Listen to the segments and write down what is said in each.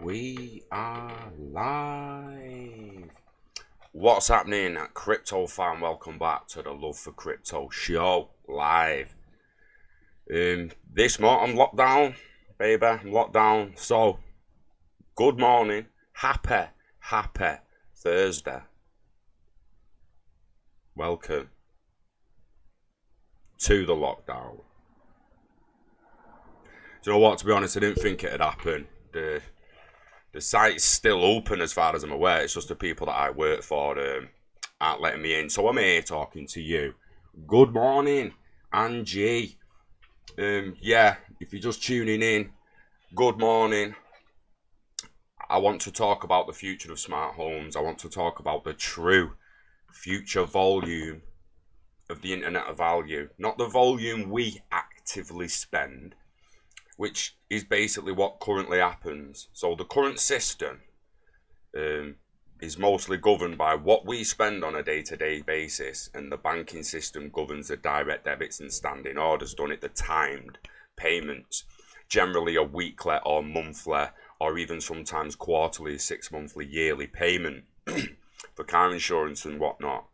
We are live. What's happening, crypto fan? Welcome back to the Love for Crypto show live. This month I'm locked down, baby. I'm locked down. So, good morning. Happy Thursday. Welcome to the lockdown. Do you know what? To be honest, I didn't think it'd happen. The site's still open as far as I'm aware. It's just the people that I work for aren't letting me in. So I'm here talking to you. Good morning, Angie. Yeah, if you're just tuning in, good morning. I want to talk about the future of smart homes. I want to talk about the true future volume of the Internet of Value. Not the volume we actively spend, which is basically what currently happens. So the current system is mostly governed by what we spend on a day-to-day basis, and the banking system governs the direct debits and standing orders done at the timed payments, generally a weekly or monthly or even sometimes quarterly, 6 monthly, yearly payment for car insurance and whatnot.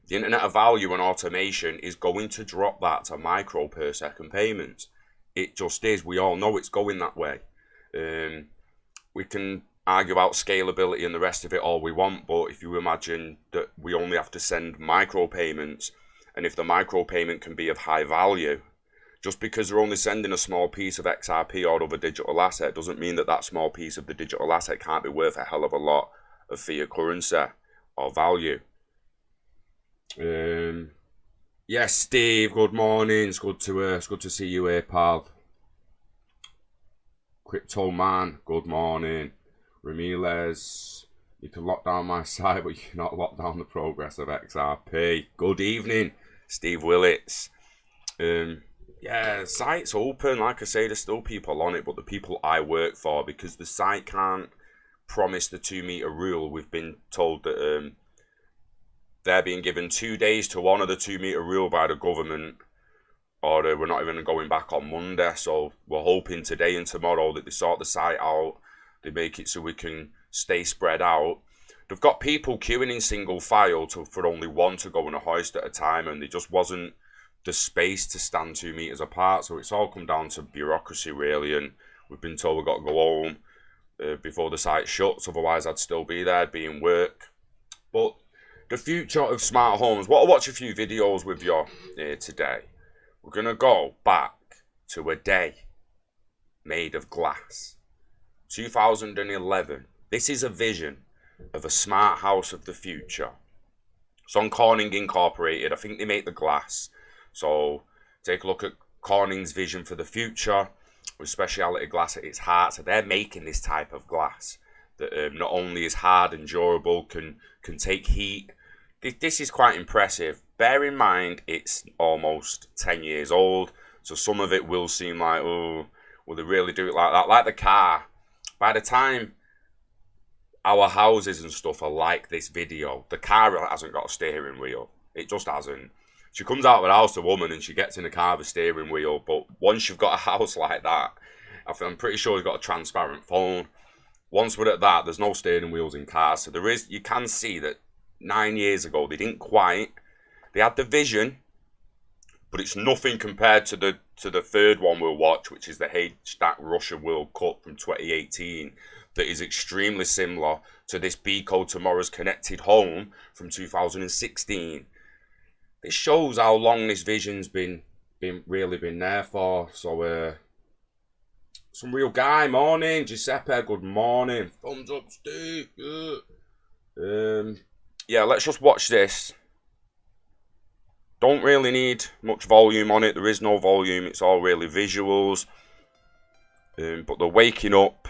The Internet of Value and automation is going to drop that to micro per second payments. It just is. We all know it's going that way. We can argue about scalability and the rest of it all we want, but if you imagine that we only have to send micro payments, and if the micro payment can be of high value, just because they're only sending a small piece of XRP or other digital asset doesn't mean that that small piece of the digital asset can't be worth a hell of a lot of fiat currency or value. Yes, Steve, good morning. It's good to see you here, pal. Crypto Man, good morning. Ramirez, you can lock down my site, but you cannot lock down the progress of XRP. Good evening, Steve Willits. Yeah, site's open. Like I say, there's still people on it, but the people I work for, because the site can't promise the 2 meter rule, we've been told that they're being given 2 days to honour the 2 meter rule by the government, or we're not even going back on Monday. So we're hoping today and tomorrow that they sort the site out, they make it so we can stay spread out. They've got people queuing in single file for only one to go on a hoist at a time, and there just wasn't the space to stand 2 meters apart. So it's all come down to bureaucracy really, and we've been told we've got to go home before the site shuts, otherwise I'd still be there, be in work. But the future of smart homes, I'll watch a few videos with you today. We're going to go back to a day made of glass. 2011. This is a vision of a smart house of the future. It's on Corning Incorporated. I think they make the glass. So take a look at Corning's vision for the future with specialty glass at its heart. So they're making this type of glass that not only is hard and durable, can take heat. This is quite impressive. Bear in mind, it's almost 10 years old, so some of it will seem like, oh, will they really do it like that? Like the car. By the time our houses and stuff are like this video, the car hasn't got a steering wheel. It just hasn't. She comes out of the house, a woman, and she gets in a car with a steering wheel, but once you've got a house like that, I'm pretty sure you've got a transparent phone. Once we're at that, there's no steering wheels in cars, so you can see that 9 years ago they didn't quite. They had the vision, but it's nothing compared to the third one we'll watch, which is the Haystack Russia World Cup from 2018, that is extremely similar to this Beko Tomorrow's Connected Home from 2016. This shows how long this vision's been there for. So some real guy, morning. Giuseppe, good morning. Thumbs up, Steve. Yeah, let's just watch this. Don't really need much volume on it. There is no volume. It's all really visuals. But they're waking up.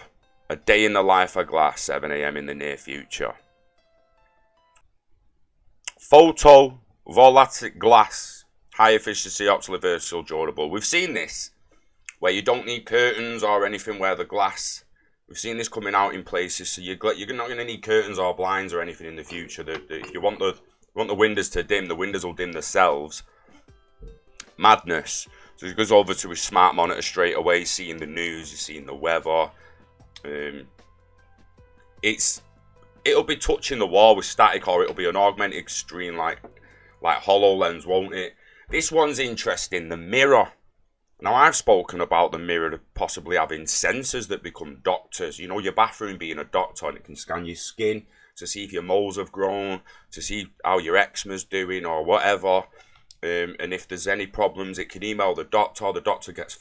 A day in the life of glass, 7 a.m. in the near future. Photovoltaic glass. High efficiency, optically versatile, durable. We've seen this, where you don't need curtains or anything where the glass. We've seen this coming out in places, so you're not going to need curtains or blinds or anything in the future. If you want the windows to dim, the windows will dim themselves. Madness. So he goes over to his smart monitor straight away, seeing the news, he's seeing the weather. It'll be touching the wall with static, or it'll be an augmented screen like HoloLens, won't it? This one's interesting, the mirror. Now, I've spoken about the mirror possibly having sensors that become doctors. You know, your bathroom being a doctor, and it can scan your skin to see if your moles have grown, to see how your eczema's doing or whatever. And if there's any problems, it can email the doctor. The doctor gets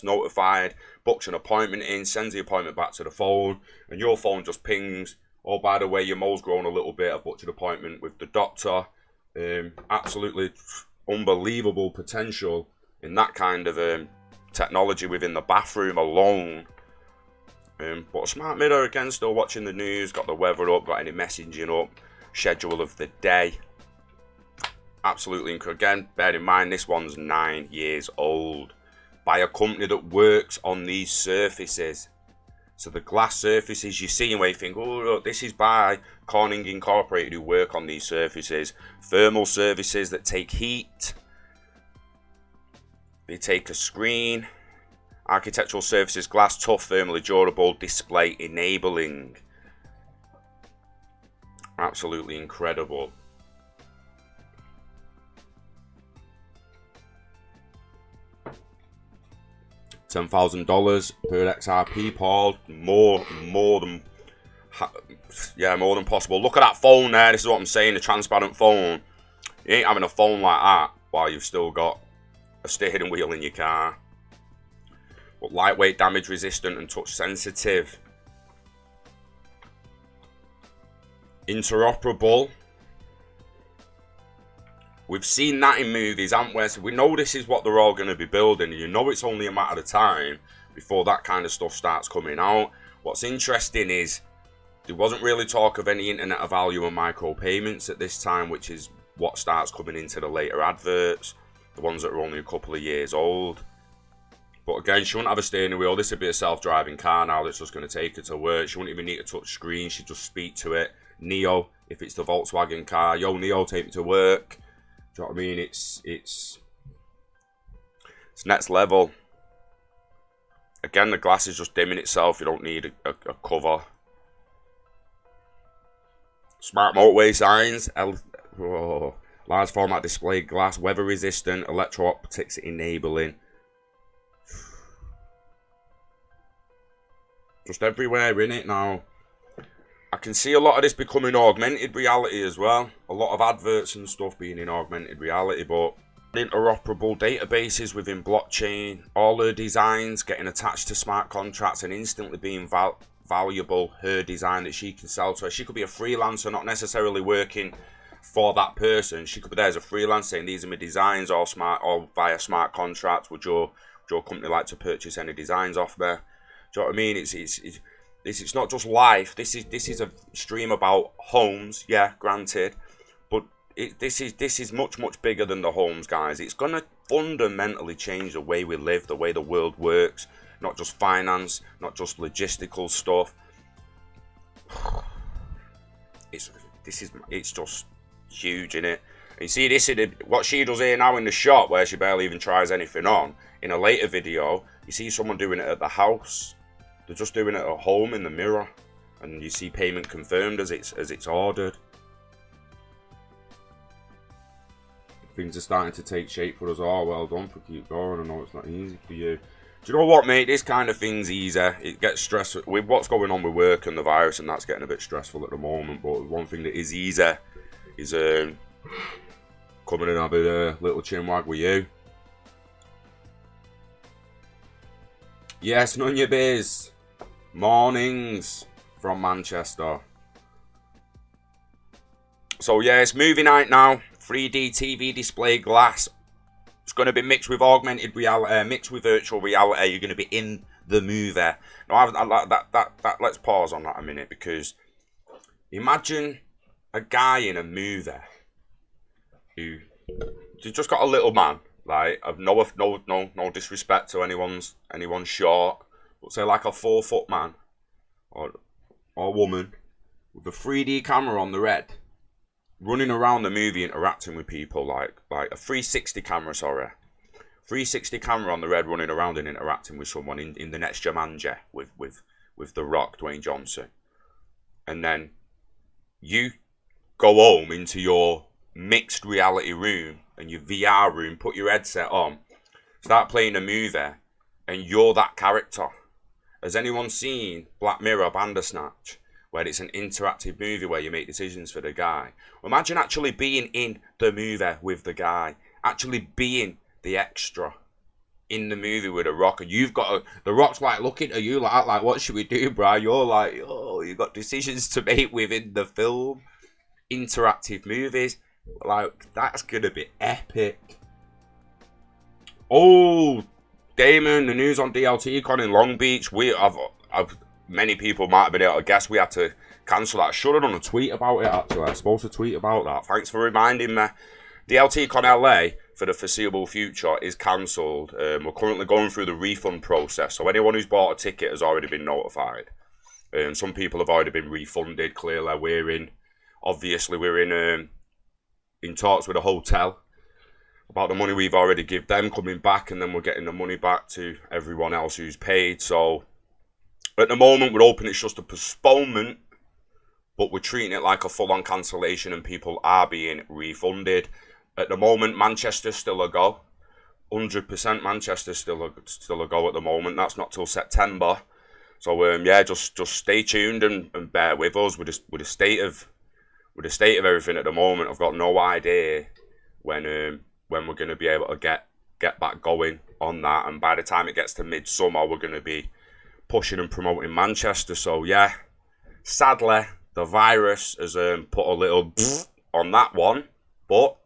notified, books an appointment in, sends the appointment back to the phone, and your phone just pings, oh, by the way, your mole's grown a little bit, I've booked an appointment with the doctor. Absolutely unbelievable potential in that kind of technology within the bathroom alone. But a smart mirror, again, still watching the news, got the weather up, got any messaging up, schedule of the day. Absolutely incredible. Again, bear in mind, this one's 9 years old, by a company that works on these surfaces. So the glass surfaces you see where you think, oh, look, this is by Corning Incorporated, who work on these surfaces. Thermal surfaces that take heat. They take a screen. Architectural surfaces, glass, tough, thermally durable, display enabling. Absolutely incredible. $10,000 per XRP, Paul. More than possible. Look at that phone there. This is what I'm saying. The transparent phone. You ain't having a phone like that while you've still got a steering wheel in your car. But lightweight, damage resistant, and touch sensitive. Interoperable. We've seen that in movies, haven't we? So we know this is what they're all going to be building. You know it's only a matter of time before that kind of stuff starts coming out. What's interesting is there wasn't really talk of any Internet of Value and micropayments at this time, which is what starts coming into the later adverts, the ones that are only a couple of years old. But again, she wouldn't have a steering wheel. This would be a self-driving car now that's just going to take her to work. She wouldn't even need a touch screen. She'd just speak to it. Neo, if it's the Volkswagen car, yo, Neo, take me to work. Do you know what I mean? It's next level. Again, the glass is just dimming itself. You don't need a cover. Smart motorway signs. Large format display glass, weather resistant, electro optics enabling. Just everywhere in it now. I can see a lot of this becoming augmented reality as well. A lot of adverts and stuff being in augmented reality, but interoperable databases within blockchain, all her designs getting attached to smart contracts and instantly being valuable, her design that she can sell to her. She could be a freelancer, not necessarily working for that person. She could be there as a freelancer saying, these are my designs, all smart, all via smart contracts. Would your company like to purchase any designs off there? Do you know what I mean? It's not just life. This is a stream about homes, yeah, granted, but this is much bigger than the homes, guys. It's gonna fundamentally change the way we live, the way the world works, not just finance, not just logistical stuff. It's just huge, innit? You see this what she does here now in the shop, where she barely even tries anything on. In a later video, you see someone doing it at the house. They're just doing it at home in the mirror, and you see payment confirmed as it's ordered. Things are starting to take shape for us all. Well done for keep going. I know it's not easy for you. Do you know what, mate? This kind of thing's easier. It gets stressful with what's going on with work and the virus, and that's getting a bit stressful at the moment. But one thing that is easier is coming and having a little chin wag with you. Yes, Nunya Biz. Mornings from Manchester. So yeah, it's movie night now. 3D TV display glass. It's going to be mixed with augmented reality, mixed with virtual reality. You're going to be in the movie. Now, I like that. Let's pause on that a minute, because imagine a guy in a movie who just got a little man. Like, I've no disrespect to anyone's short, but say like a 4-foot man or woman with a 3D camera on the head, running around the movie interacting with people, like a 360 camera, 360 camera on the head, running around and interacting with someone in the next Jumanji with with The Rock, Dwayne Johnson. And then you go home into your mixed reality room and your VR room, put your headset on, start playing a movie, and you're that character. Has anyone seen Black Mirror Bandersnatch, where it's an interactive movie where you make decisions for the guy? Imagine actually being in the movie with the guy, actually being the extra in the movie with The Rock, and The Rock's like looking at you like what should we do, bro? You're like, oh, you got decisions to make within the film. Interactive movies, like, that's gonna be epic. Oh, Damon, the news on DLT Con in Long Beach. Many people might have been able to guess we had to cancel that. I should have done a tweet about it, actually. I was supposed to tweet about that. Thanks for reminding me. DLT Con LA for the foreseeable future is cancelled. We're currently going through the refund process, so anyone who's bought a ticket has already been notified. Some people have already been refunded. Clearly, we're in talks with a hotel about the money we've already give them coming back, and then we're getting the money back to everyone else who's paid. So at the moment, we're hoping it's just a postponement, but we're treating it like a full-on cancellation, and people are being refunded. At the moment, Manchester's still a go. 100% Manchester's still a go at the moment. That's not till September. So just stay tuned and bear with us with the state of everything at the moment. I've got no idea when we're going to be able to get back going on that. And by the time it gets to midsummer, we're going to be pushing and promoting Manchester. So yeah, sadly, the virus has put a little on that one. But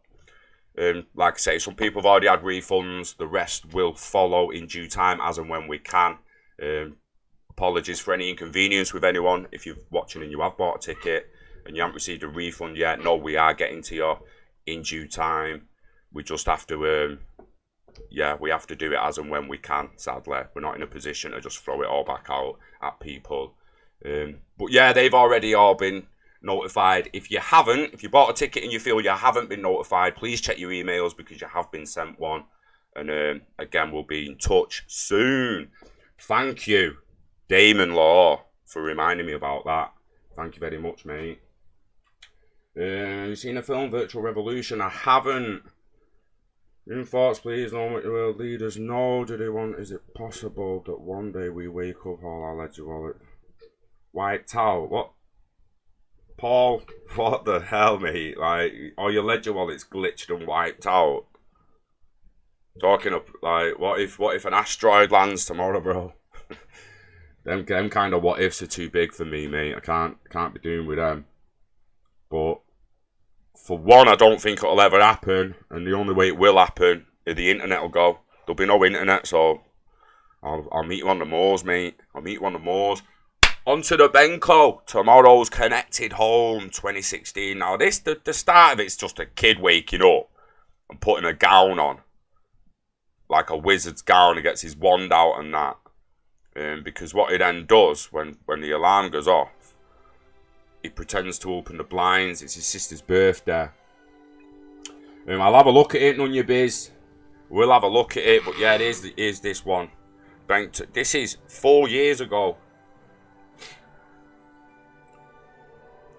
like I say, some people have already had refunds. The rest will follow in due time as and when we can. Apologies for any inconvenience with anyone. If you're watching and you have bought a ticket and you haven't received a refund yet, no, we are getting to you in due time. We just have to, we have to do it as and when we can, sadly. We're not in a position to just throw it all back out at people. But yeah, they've already all been notified. If you bought a ticket and you feel you haven't been notified, please check your emails because you have been sent one. And again, we'll be in touch soon. Thank you, Damon Law, for reminding me about that. Thank you very much, mate. You seen the film Virtual Revolution? I haven't. Your thoughts, please, on what the world leaders know. Is it possible that one day we wake up all our ledger wallet wiped out? What? Paul, what the hell, mate? Like, all your ledger wallets glitched and wiped out. Talking of, like, what if an asteroid lands tomorrow, bro? Them kind of what ifs are too big for me, mate. I can't be doing with them. But for one, I don't think it'll ever happen, and the only way it will happen is the internet will go. There'll be no internet, so I'll meet you on the moors, mate. I'll meet you on the moors. Onto the Benko. Tomorrow's Connected Home 2016. Now, the start of it's just a kid waking up and putting a gown on, like a wizard's gown. He gets his wand out and that. Because what he then does when the alarm goes off, he pretends to open the blinds. It's his sister's birthday. I'll have a look at it, none your biz. We'll have a look at it, but yeah, it is this one. This is 4 years ago.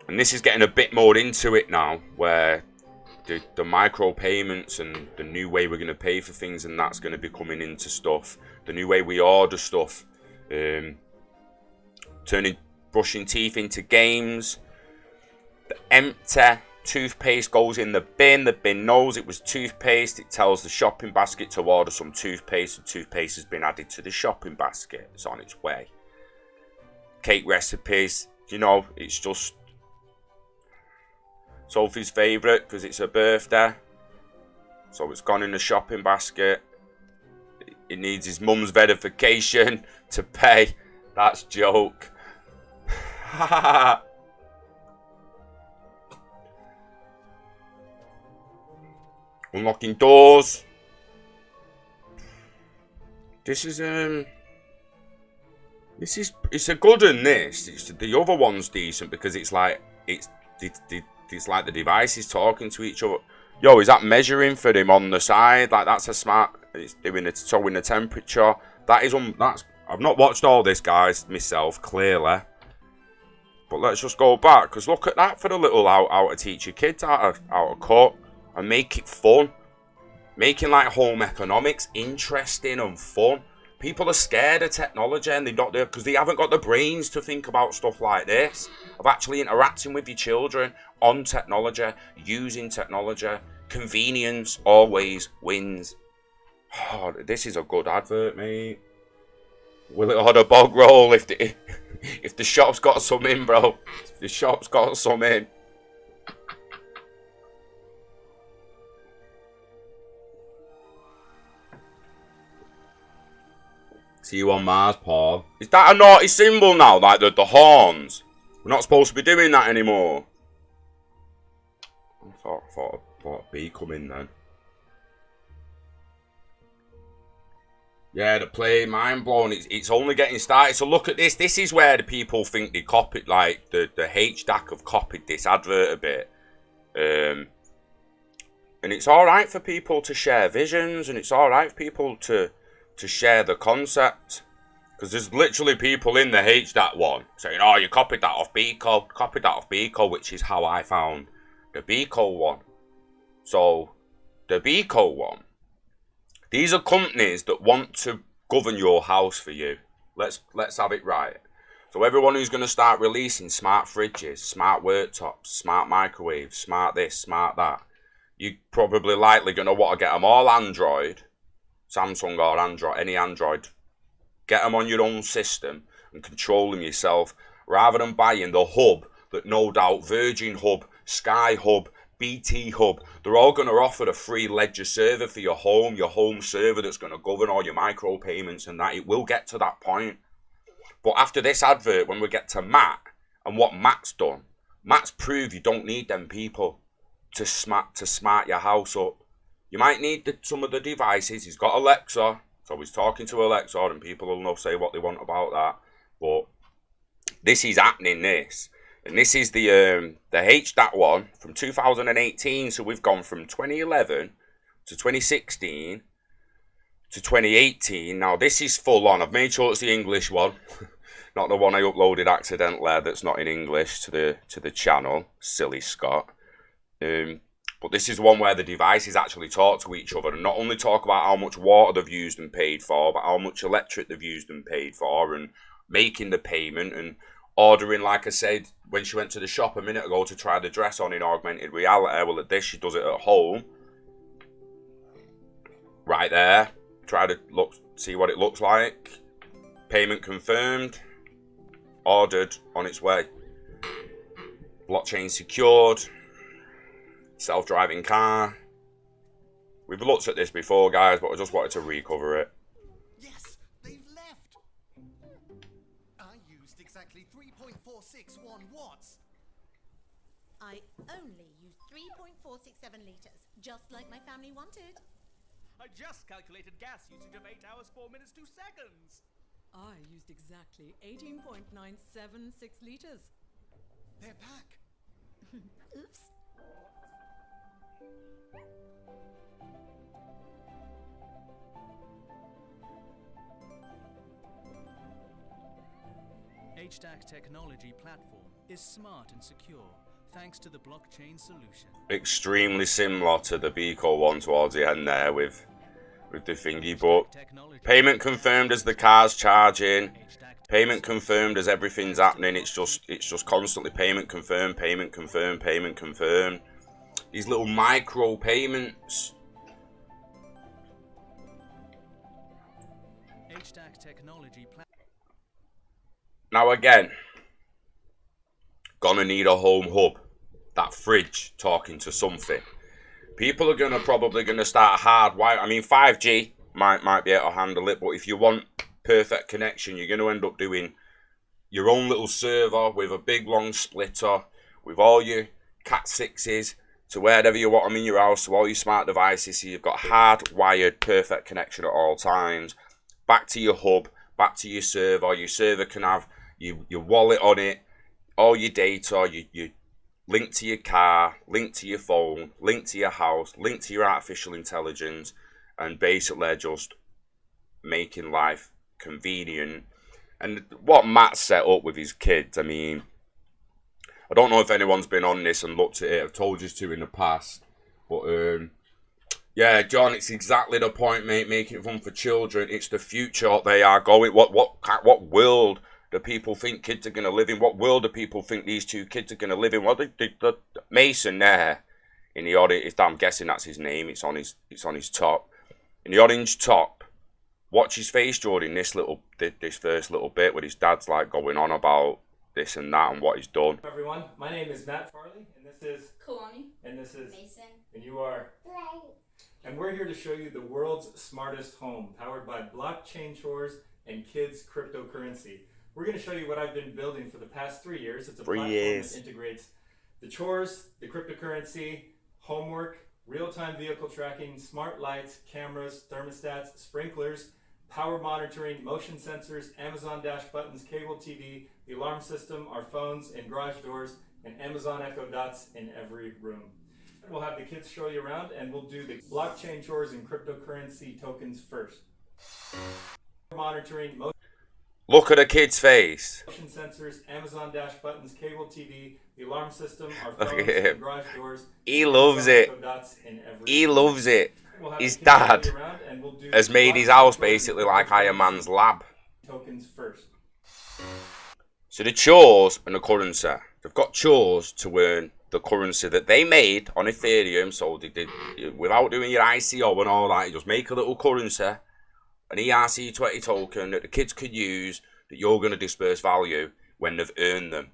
And this is getting a bit more into it now, where the micro payments and the new way we're going to pay for things, and that's going to be coming into stuff. The new way we order stuff. Turning brushing teeth into games. The empty toothpaste goes in the bin. The bin knows it was toothpaste. It tells the shopping basket to order some toothpaste. The toothpaste has been added to the shopping basket. It's on its way. Cake recipes. It's just Sophie's favourite because it's her birthday. So it's gone in the shopping basket. It needs his mum's verification to pay. That's joke. Unlocking doors. It's a good one. The other one's decent because it's like the devices talking to each other. Yo, is that measuring for him on the side? Like, that's a smart. It's showing the temperature. That's I've not watched all this, guys, myself, clearly. But let's just go back, because look at that for a little how to teach your kids how to cook and make it fun. Making like home economics interesting and fun. People are scared of technology and they're not there because they haven't got the brains to think about stuff like this. Of actually interacting with your children on technology, using technology. Convenience always wins. Oh, this is a good advert, mate. Will it on a bog roll if the shop's got some in, bro? If the shop's got some in. See you on Mars, Paul. Is that a naughty symbol now? Like the horns? We're not supposed to be doing that anymore. I thought a bee come in then. Yeah, the play, mind blown. It's only getting started. So look at this. This is where the people think they copied, like the HDAC have copied this advert a bit. And it's all right for people to share visions, and it's all right for people to share the concept. Because there's literally people in the HDAC one saying, oh, you copied that off Beco, which is how I found the Beco one. So the Beco one. These are companies that want to govern your house for you. Let's have it right. So everyone who's going to start releasing smart fridges, smart worktops, smart microwaves, smart this, smart that, you're probably likely going to want to get them all Android, Samsung or Android, any Android. Get them on your own system and control them yourself, rather than buying the hub that no doubt Virgin Hub, Sky Hub, BT Hub, they're all going to offer a free ledger server for your home server that's going to govern all your micropayments and that. It will get to that point. But after this advert, when we get to Matt and what Matt's done, Matt's proved you don't need them people to smart your house up. You might need some of the devices. He's got Alexa, so he's talking to Alexa, and people will know say what they want about that. But this is happening, this. And this is the HDAC one from 2018. So we've gone from 2011 to 2016 to 2018. Now this is full on. I've made sure it's the English one, not the one I uploaded accidentally that's not in English to the channel. Silly Scott. But this is one where the devices actually talk to each other and not only talk about how much water they've used and paid for, but how much electric they've used and paid for, and making the payment and ordering, like I said, when she went to the shop a minute ago to try the dress on in augmented reality. Well, at this, she does it at home. Right there. Try to see what it looks like. Payment confirmed. Ordered, on its way. Blockchain secured. Self-driving car. We've looked at this before, guys, but I just wanted to recover it. Yes, they've left. I used exactly 3.461 watts. I only used 3.467 litres, just like my family wanted. I just calculated gas usage of 8 hours, 4 minutes, 2 seconds. I used exactly 18.976 litres. They're back. Oops. HDAC technology platform is smart and secure thanks to the blockchain solution. Extremely similar to the Beco one towards the end there with the thingy, but payment confirmed as the car's charging. Payment confirmed as everything's happening. It's just constantly payment confirmed, payment confirmed, payment confirmed. These little micro payments. HDAC technology Now again, gonna need a home hub. That fridge talking to something. People are probably gonna start hardwiring. I mean, 5G might be able to handle it, but if you want perfect connection, you're gonna end up doing your own little server with a big long splitter with all your Cat 6s to wherever you want them in your house, to all your smart devices, so you've got hardwired perfect connection at all times. Back to your hub, back to your server. Your server can have your wallet on it, all your data, you link to your car, link to your phone, link to your house, link to your artificial intelligence, and basically just making life convenient. And what Matt set up with his kids, I mean, I don't know if anyone's been on this and looked at it. I've told you to in the past, but yeah, John, it's exactly the point, mate. Making it fun for children. It's the future they are going. What world do people think kids are going to live in? What world do people think these two kids are going to live in? Well, the Mason there in the orange, I'm guessing that's his name. It's on his top. In the orange top, watch his face, Jordan. This first little bit where his dad's like going on about this and that and what he's done. Hello everyone, my name is Matt Farley, and this is Kalani. and this is Mason. and you are Blake. and we're here to show you the world's smartest home, powered by blockchain chores and kids cryptocurrency. We're going to show you what I've been building for the past 3 years. It's a platform that integrates the chores, the cryptocurrency, homework, real-time vehicle tracking, smart lights, cameras, thermostats, sprinklers, power monitoring, motion sensors, Amazon Dash buttons, cable TV, the alarm system, our phones and garage doors, and Amazon Echo Dots in every room. We'll have the kids show you around, and we'll do the blockchain chores and cryptocurrency tokens first. Monitoring, Look at a kid's face. motion sensors, Amazon Dash buttons, cable TV, the alarm system, our phones Look at him. and garage doors. He loves Amazon it. Echo Dots in every He room. loves it. We'll have His the kids show dad you around, and we'll do has the made his blockchain house chores and basically like Iron Man's lab. tokens first. So the chores and the currency. They've got chores to earn the currency that they made on Ethereum. So they did, without doing your ICO and all that, you just make a little currency, an ERC20 token that the kids could use, that you're going to disperse value when they've earned them.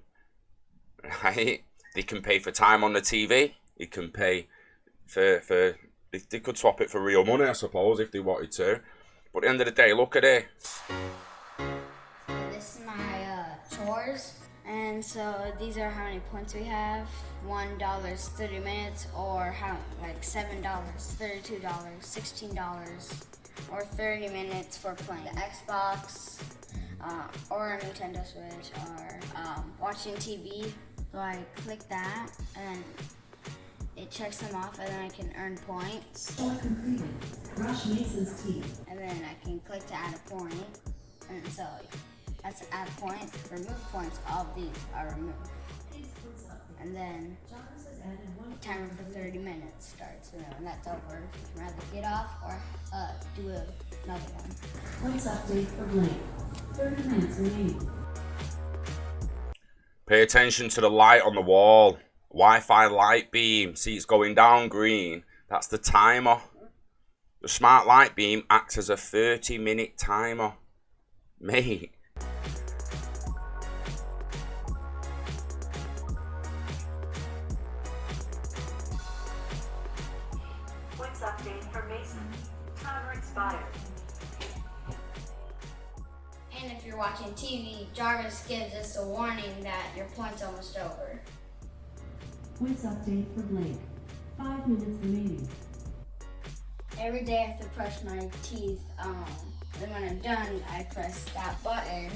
Right? They can pay for time on the TV. They can pay for they could swap it for real money, I suppose, if they wanted to. But at the end of the day, look at it. This is my chores, and so these are how many points we have. $1 is 30 minutes, or how like $7, $32, $16, or 30 minutes for playing the Xbox, or a Nintendo Switch, or watching TV. So I click that, and it checks them off, and then I can earn points. Completed. Brush Mason's teeth. And then I can click to add a point. And so that's add a point, remove points, all of these are removed. And then the timer for 30 minutes starts. And then when that's over, you can either get off or do another one. Points update for Blake. 30 minutes remaining. Pay attention to the light on the wall. Wi-Fi light beam. See, it's going down green. That's the timer. The smart light beam acts as a 30-minute timer. Mate. Points update for Mason. Timer expired. And if you're watching TV, Jarvis gives us a warning that your point's almost over. Points update for Blake. 5 minutes remaining. Every day I have to brush my teeth. Then when I'm done, I press that button,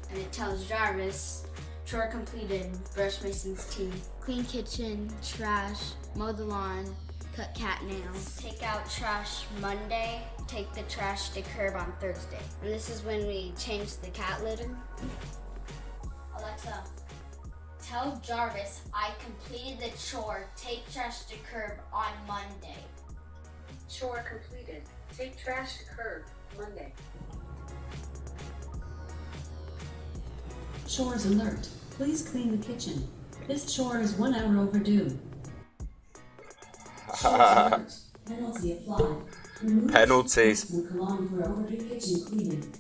and it tells Jarvis, chore completed, brush Mason's teeth, clean kitchen, trash, mow the lawn, cut cat nails, take out trash Monday, take the trash to curb on Thursday. And this is when we change the cat litter. Alexa, tell Jarvis I completed the chore, take trash to curb on Monday. Chore completed. Take trash to curb. Monday. Chores alert. Please clean the kitchen. This chore is 1 hour overdue. Chores alert. Penalty applied. Remove Penalties. Kalani for overdue kitchen cleaning.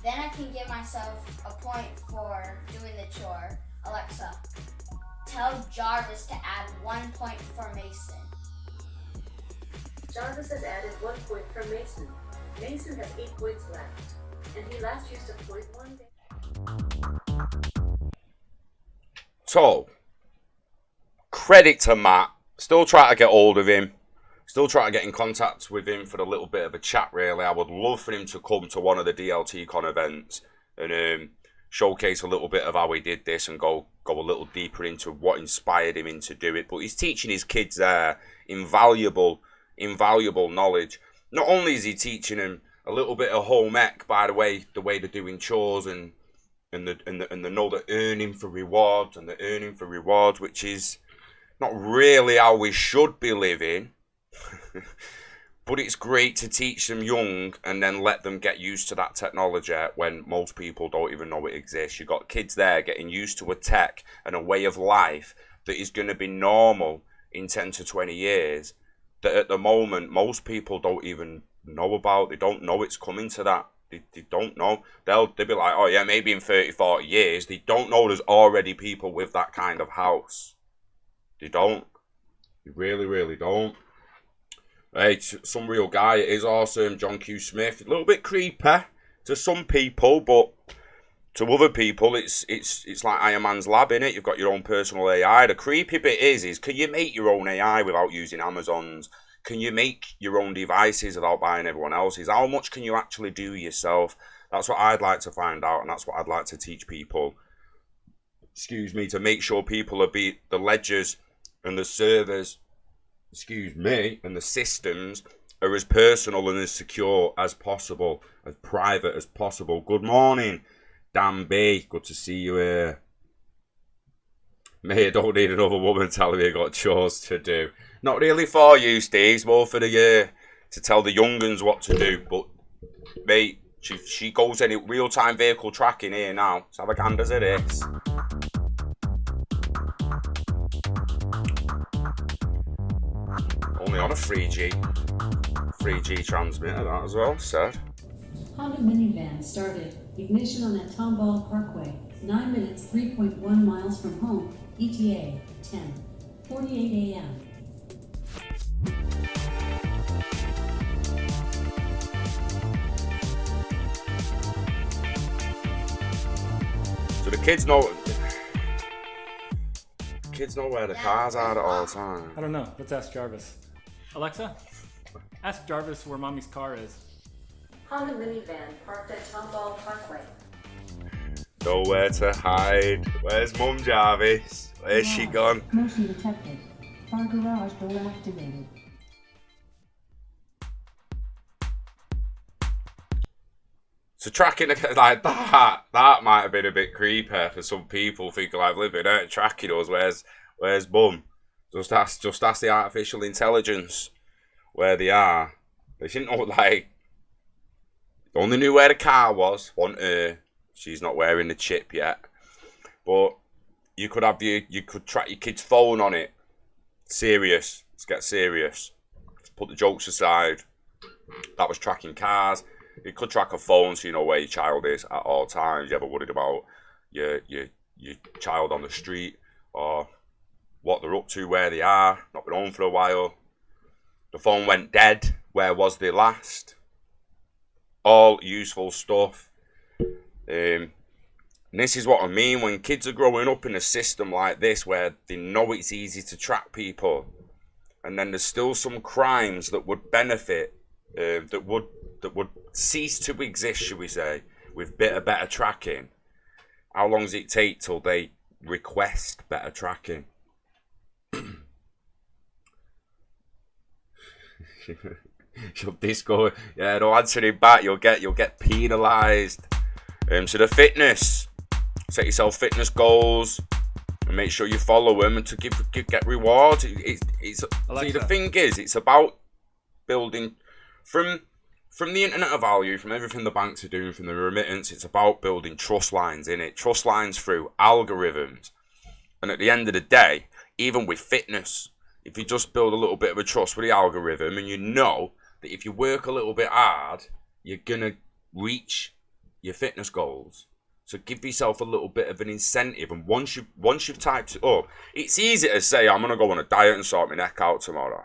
Then I can give myself a point for doing the chore. Alexa, tell Jarvis to add 1 point for Mason. Jarvis has added 1 point for Mason. Mason has 8 points left, and he last used a point one day. So, credit to Matt. Still trying to get hold of him. Still trying to get in contact with him for a little bit of a chat, really. I would love for him to come to one of the DLT-Con events and showcase a little bit of how he did this and go a little deeper into what inspired him into do it. But he's teaching his kids there invaluable knowledge. Not only is he teaching them a little bit of home ec by the way they're doing chores and they know they're earning for rewards and they're earning for rewards, which is not really how we should be living. But it's great to teach them young and then let them get used to that technology when most people don't even know it exists. You've got kids there getting used to a tech and a way of life that is going to be normal in 10 to 20 years that at the moment most people don't even know about. They don't know it's coming to that. They don't know. They'll be like, oh yeah, maybe in 30, 40 years. They don't know there's already people with that kind of house. They don't. They really, really don't. Hey, some real guy. It is awesome. John Q. Smith. A little bit creepy to some people, but to other people, it's like Iron Man's lab, innit? You've got your own personal AI. The creepy bit is can you make your own AI without using Amazon's? Can you make your own devices without buying everyone else's? How much can you actually do yourself? That's what I'd like to find out, and that's what I'd like to teach people. Excuse me, to make sure people are the ledgers and the servers, and the systems are as personal and as secure as possible, as private as possible. Good morning, Dan B. Good to see you here. Mate, I don't need another woman telling me I got chores to do. Not really for you, Steve. It's more for the to tell the young uns what to do. But mate, she goes any real-time vehicle tracking here now. Let's have a gander at this. Only on a 3G transmitter, that as well, said. Honda minivan started. Ignition on at Tomball Parkway. 9 minutes, 3.1 miles from home. ETA 10:48 a.m. So the kids know where the cars are at all time. I don't know. Let's ask Jarvis. Alexa, ask Jarvis where Mommy's car is. Honda minivan parked at Tomball Parkway. Nowhere to hide. Where's Mum, Jarvis? Where's she gone? Motion detected. Car garage door activated. So tracking like that might have been a bit creepy for some people thinking like living out tracking us. Where's Mum? Just ask the artificial intelligence where they are. They didn't know, like, they only knew where the car was. Wasn't her. She's not wearing the chip yet. But you could track your kid's phone on it. Serious. Let's get serious. Let's put the jokes aside. That was tracking cars. You could track a phone so you know where your child is at all times. You ever worried about your child on the street or what they're up to, where they are, not been home for a while. The phone went dead. Where was they last? All useful stuff. And this is what I mean when kids are growing up in a system like this where they know it's easy to track people, and then there's still some crimes that would benefit, that would cease to exist, should we say, with better tracking. How long does it take till they request better tracking? You'll disco, yeah, no answering back. You'll get penalised. So the fitness, set yourself fitness goals and make sure you follow them and to get rewards. See, the thing is, it's about building from the internet of value, from everything the banks are doing, from the remittance. It's about building trust lines in it, trust lines through algorithms. And at the end of the day, even with fitness, if you just build a little bit of a trust with the algorithm, and you know that if you work a little bit hard, you're gonna reach your fitness goals. So give yourself a little bit of an incentive, and once you've typed it up, it's easy to say I'm gonna go on a diet and sort my neck out tomorrow.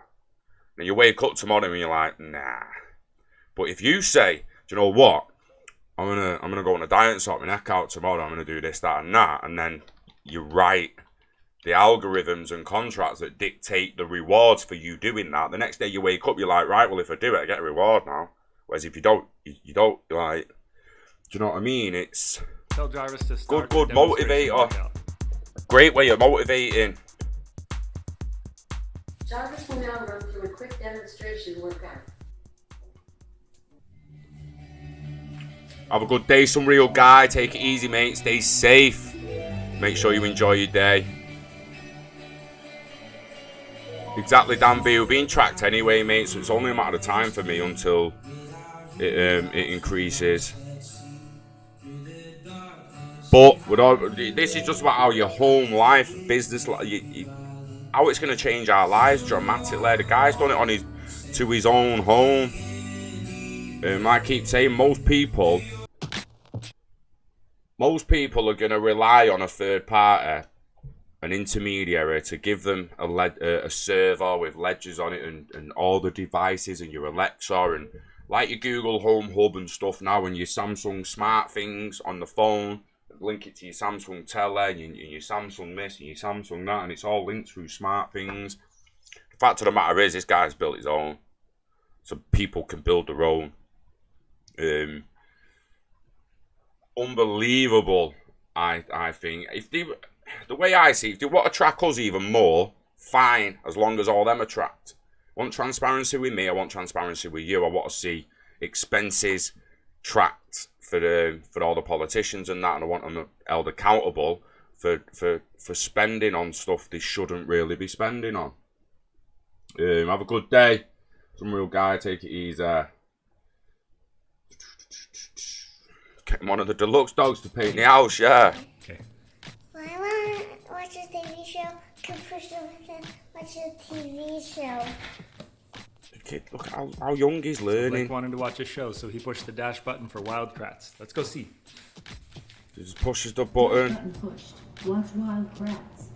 And you wake up tomorrow and you're like, nah. But if you say, do you know what? I'm gonna go on a diet and sort my neck out tomorrow. I'm gonna do this, that, and that, and then you write the algorithms and contracts that dictate the rewards for you doing that. The next day you wake up, you're like, right, well, if I do it, I get a reward now. Whereas if you don't, you're like, do you know what I mean? It's tell Jarvis to start good motivator. Great way of motivating. Jarvis will now run through a quick demonstration workout. Have a good day, some real guy. Take it easy, mate. Stay safe. Make sure you enjoy your day. Exactly, Dan B. We're being tracked anyway, mate, so it's only a matter of time for me until it increases. But this is just about how your home life, business, how it's going to change our lives dramatically. The guy's done it on his own home. I keep saying most people are going to rely on a third party, an intermediary, to give them a server with ledgers on it and all the devices and your Alexa and like your Google Home Hub and stuff now, and your Samsung smart things on the phone. Link it to your Samsung tele and your Samsung this and your Samsung that, and it's all linked through smart things. The fact of the matter is, this guy's built his own, so people can build their own. Unbelievable, I think. The way I see it, if they want to track us even more, fine, as long as all them are tracked. I want transparency with me, I want transparency with you. I want to see expenses tracked for all the politicians and that, and I want them held accountable for spending on stuff they shouldn't really be spending on. Have a good day. Some real guy, take it easy. Get one of the deluxe dogs to paint the house, yeah. Okay. Well, I want to watch a TV show. Can push them to watch a TV show. Kid, look at how young he's learning. Blake wanted to watch a show, so he pushed the dash button for Wildcrats. Let's go see. He just pushes the button. Button pushed. Watch Wild Kratts.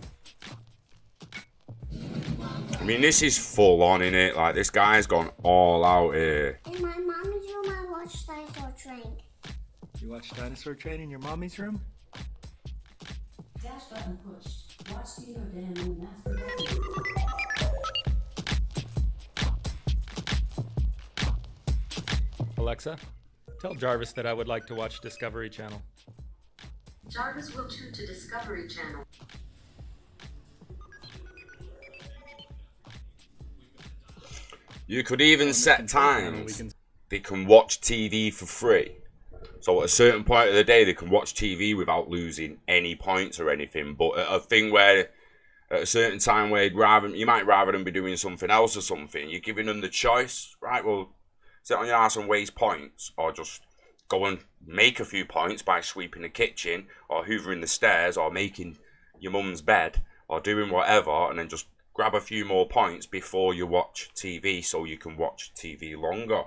I mean, this is full on, innit? Like, this guy's gone all out here. In my mommy's room, I watched Dinosaur Train. You watch Dinosaur Train in your mommy's room? Dash button pushed. Watch Theodore Dan and Master Button. Alexa, tell Jarvis that I would like to watch Discovery Channel. Jarvis will tune to Discovery Channel. You could even set times they can watch TV for free. So at a certain point of the day, they can watch TV without losing any points or anything. But at a thing where, at a certain time where you might rather than be doing something else or something, you're giving them the choice, right? Well, sit on your ass and waste points, or just go and make a few points by sweeping the kitchen, or hoovering the stairs, or making your mum's bed, or doing whatever, and then just grab a few more points before you watch TV so you can watch TV longer.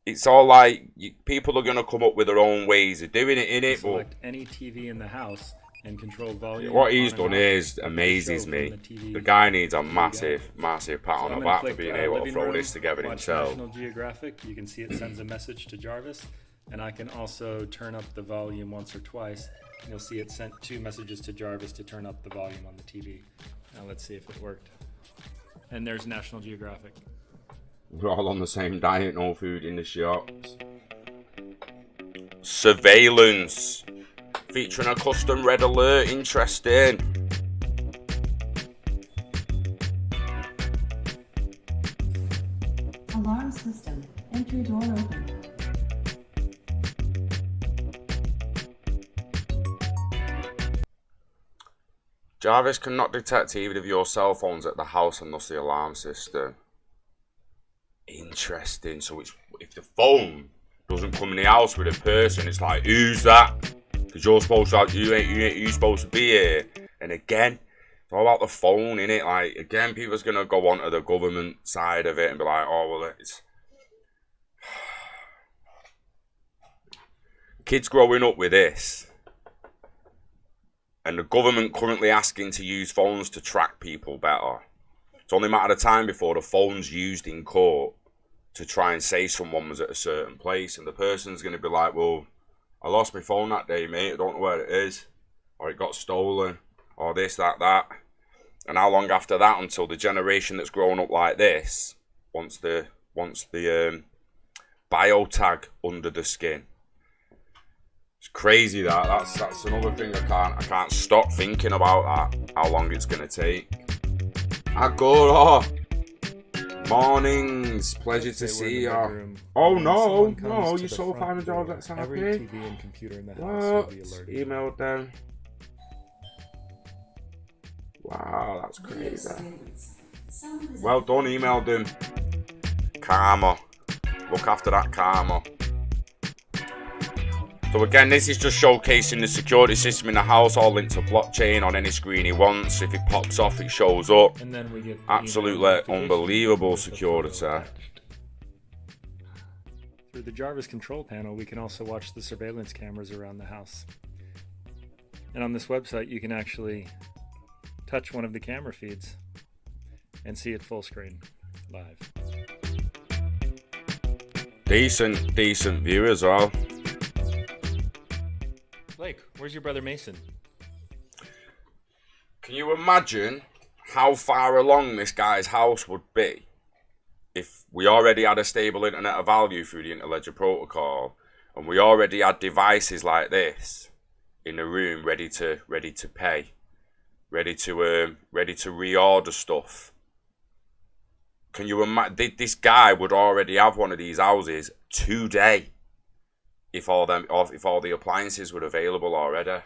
It's all like, people are going to come up with their own ways of doing it, innit? Select any TV in the house and control volume. What he's done is amazes me. The guy needs a massive, massive pat on the back for being able to throw this together himself. National Geographic, you can see it sends a message to Jarvis, and I can also turn up the volume once or twice. You'll see it sent 2 messages to Jarvis to turn up the volume on the TV. Now let's see if it worked. And there's National Geographic. We're all on the same diet, no food in the shops. Surveillance. Featuring a custom red alert, interesting. Alarm system. Entry door open. Jarvis cannot detect even of your cell phones at the house and thus the alarm system. Interesting. So it's, if the phone doesn't come in the house with a person, it's like, who's that? Because you're supposed to, you supposed to be here. And again, it's all about the phone, innit? Like, again, people's going to go onto the government side of it and be like, oh, well, it's... Kids growing up with this. And the government currently asking to use phones to track people better. It's only a matter of time before the phone's used in court to try and say someone was at a certain place. And the person's going to be like, well, I lost my phone that day, mate. I don't know where it is. Or it got stolen. Or this, that. And how long after that until the generation that's grown up like this wants the biotag under the skin? It's crazy that. That's another thing I can't stop thinking about that. How long it's gonna take. Agora. Mornings, pleasure to see you. Oh no, no, you saw $500. That's happy. Every TV and computer in the house will be alerted. Emailed them. Wow, that's crazy. Well done, emailed them. Karma. Look after that karma. So again, this is just showcasing the security system in the house, all linked to blockchain on any screen he wants. If it pops off, it shows up. And then we get absolutely unbelievable security. Through the Jarvis control panel, we can also watch the surveillance cameras around the house. And on this website, you can actually touch one of the camera feeds and see it full screen live. Decent view as well. Blake, where's your brother Mason? Can you imagine how far along this guy's house would be if we already had a stable internet of value through the Interledger protocol, and we already had devices like this in the room ready to pay, ready to reorder stuff? Can you imagine? This guy would already have one of these houses today if all the appliances were available already.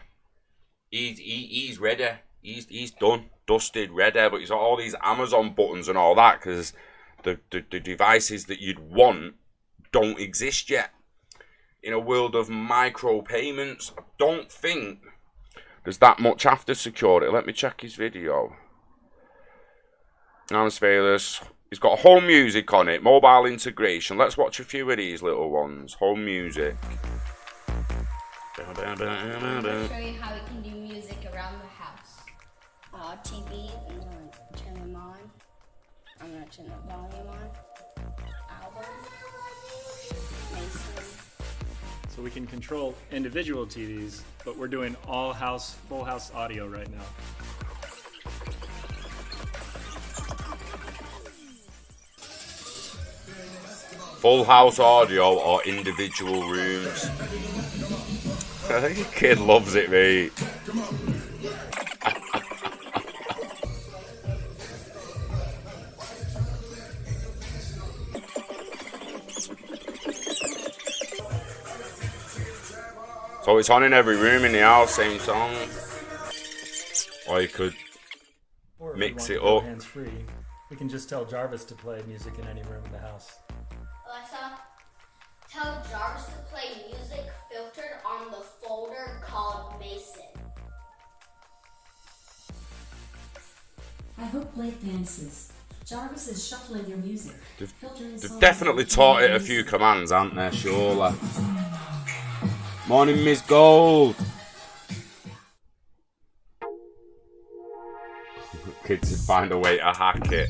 He's ready. He's done, dusted, ready. But he's got all these Amazon buttons and all that because the devices that you'd want don't exist yet. In a world of micro payments, I don't think there's that much after security. Let me check his video. Hans Velas. He's got home music on it, mobile integration. Let's watch a few of these little ones. Home music. I'm going to show you how we can do music around the house. TV, I'm going to turn them on. I'm going to turn the volume on. Album. Mason. So we can control individual TVs, but we're doing all house, full house audio right now. Full house audio or individual rooms. The kid loves it, mate. So it's on in every room in the house, same song. Or you could mix it up. Hands-free, we can just tell Jarvis to play music in any room in the house. Alexa, tell Jarvis to play music filtered on the folder called Mason. I hope Blake dances. Jarvis is shuffling your music. They've definitely taught it a few commands, haven't they, surely? Morning, Miss Gold. Kids find a way to hack it.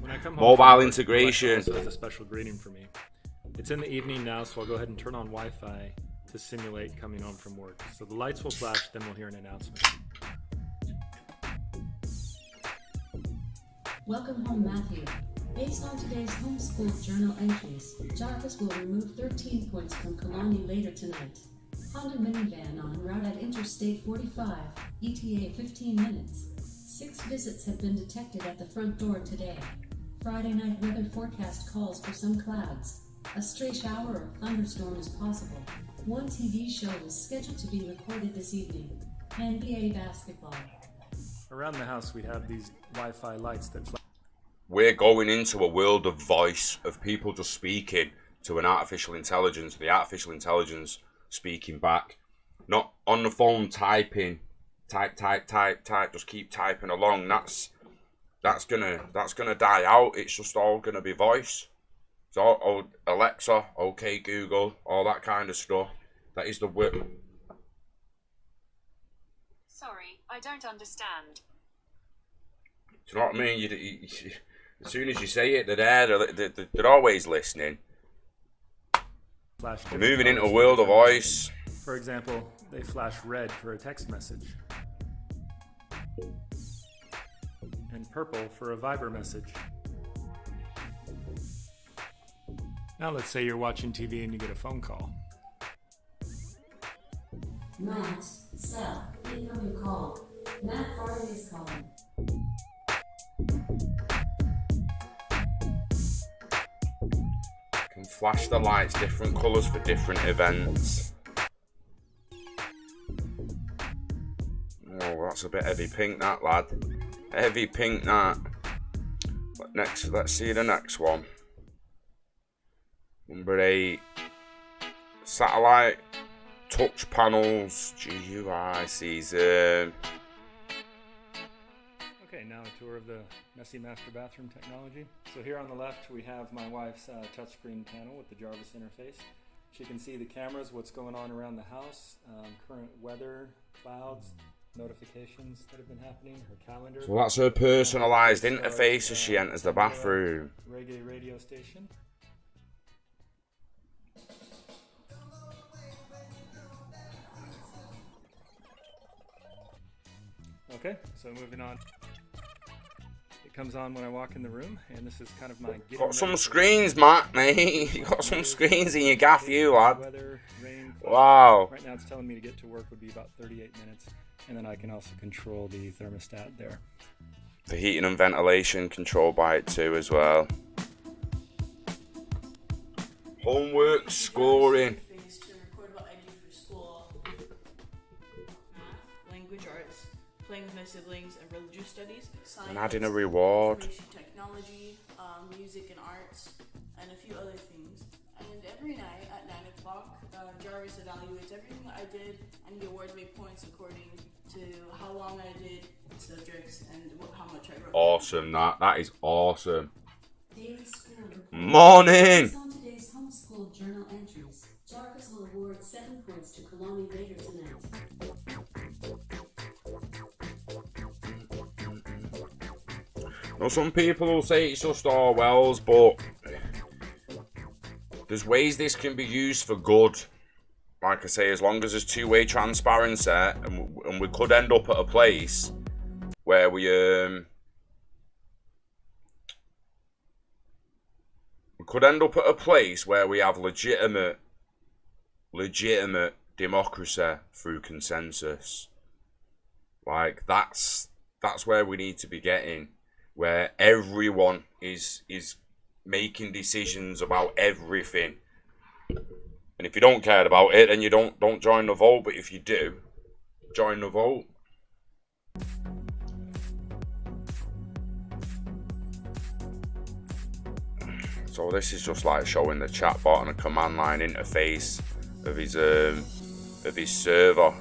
When I come home mobile integration. Also has a special greeting for me. It's in the evening now, so I'll go ahead and turn on Wi-Fi to simulate coming home from work. So the lights will flash, then we'll hear an announcement. Welcome home, Matthew. Based on today's homeschool journal entries, Jarvis will remove 13 points from Kalani later tonight. Honda minivan on route at Interstate 45, ETA 15 minutes. 6 visits have been detected at the front door today. Friday night weather forecast calls for some clouds. A stray shower or thunderstorm is possible. One TV show is scheduled to be recorded this evening. NBA basketball. Around the house we have these Wi-Fi lights that flash. We're going into a world of voice, of people just speaking to an artificial intelligence, the artificial intelligence speaking back. Not on the phone typing, type, just keep typing along. That's gonna die out. It's just all gonna be voice. So Alexa, OK Google, all that kind of stuff. That is the word. Sorry, I don't understand. Do you know what I mean? You, as soon as you say it, they're there. They're always listening. We're moving into a world of voice. For example, they flash red for a text message. And purple for a Viber message. Now let's say you're watching TV and you get a phone call. Matt, Sal, incoming call. Matt Farley is calling. flash the lights different colours for different events. Oh, that's a bit heavy pink, that, lad. Heavy pink, that. Next, let's see the next one. Number 8. Satellite touch panels. GUI season. Okay, now a tour of the Messy Master Bathroom technology. So here on the left we have my wife's touchscreen panel with the Jarvis interface. She can see the cameras, what's going on around the house, current weather, clouds, notifications that have been happening, her calendar. So that's her personalised interface as she enters the bathroom. Reggae radio station. Okay, so moving on. It comes on when I walk in the room, and this is kind of my... Got some screens, Matt, mate. You got some screens in your gaff, you lad. Weather, rain, wow. Right now it's telling me to get to work would be about 38 minutes, and then I can also control the thermostat there. The heating and ventilation controlled by it too as well. Homework, scoring. Things to record what I do for school. Math, language arts, playing with my siblings, and religious studies. Science, And adding a reward. Technology, music and arts, and a few other things. And every night at 9 o'clock, Jarvis evaluates everything that I did, and he awards me points according to how long I did subjects and how much I wrote. Awesome, that is awesome. Daily school report. Morning! Based on today's homeschool journal entries, Jarvis will award 7 points to Kalani later tonight. Now, some people will say it's just Orwell's, but there's ways this can be used for good. Like I say, as long as there's two-way transparency, and we could end up at a place where we could end up at a place where we have legitimate democracy through consensus. Like that's where we need to be getting, where everyone is making decisions about everything. And if you don't care about it, then you don't join the vote. But if you do, join the vote. So this is just like showing the chatbot and a command line interface of his server.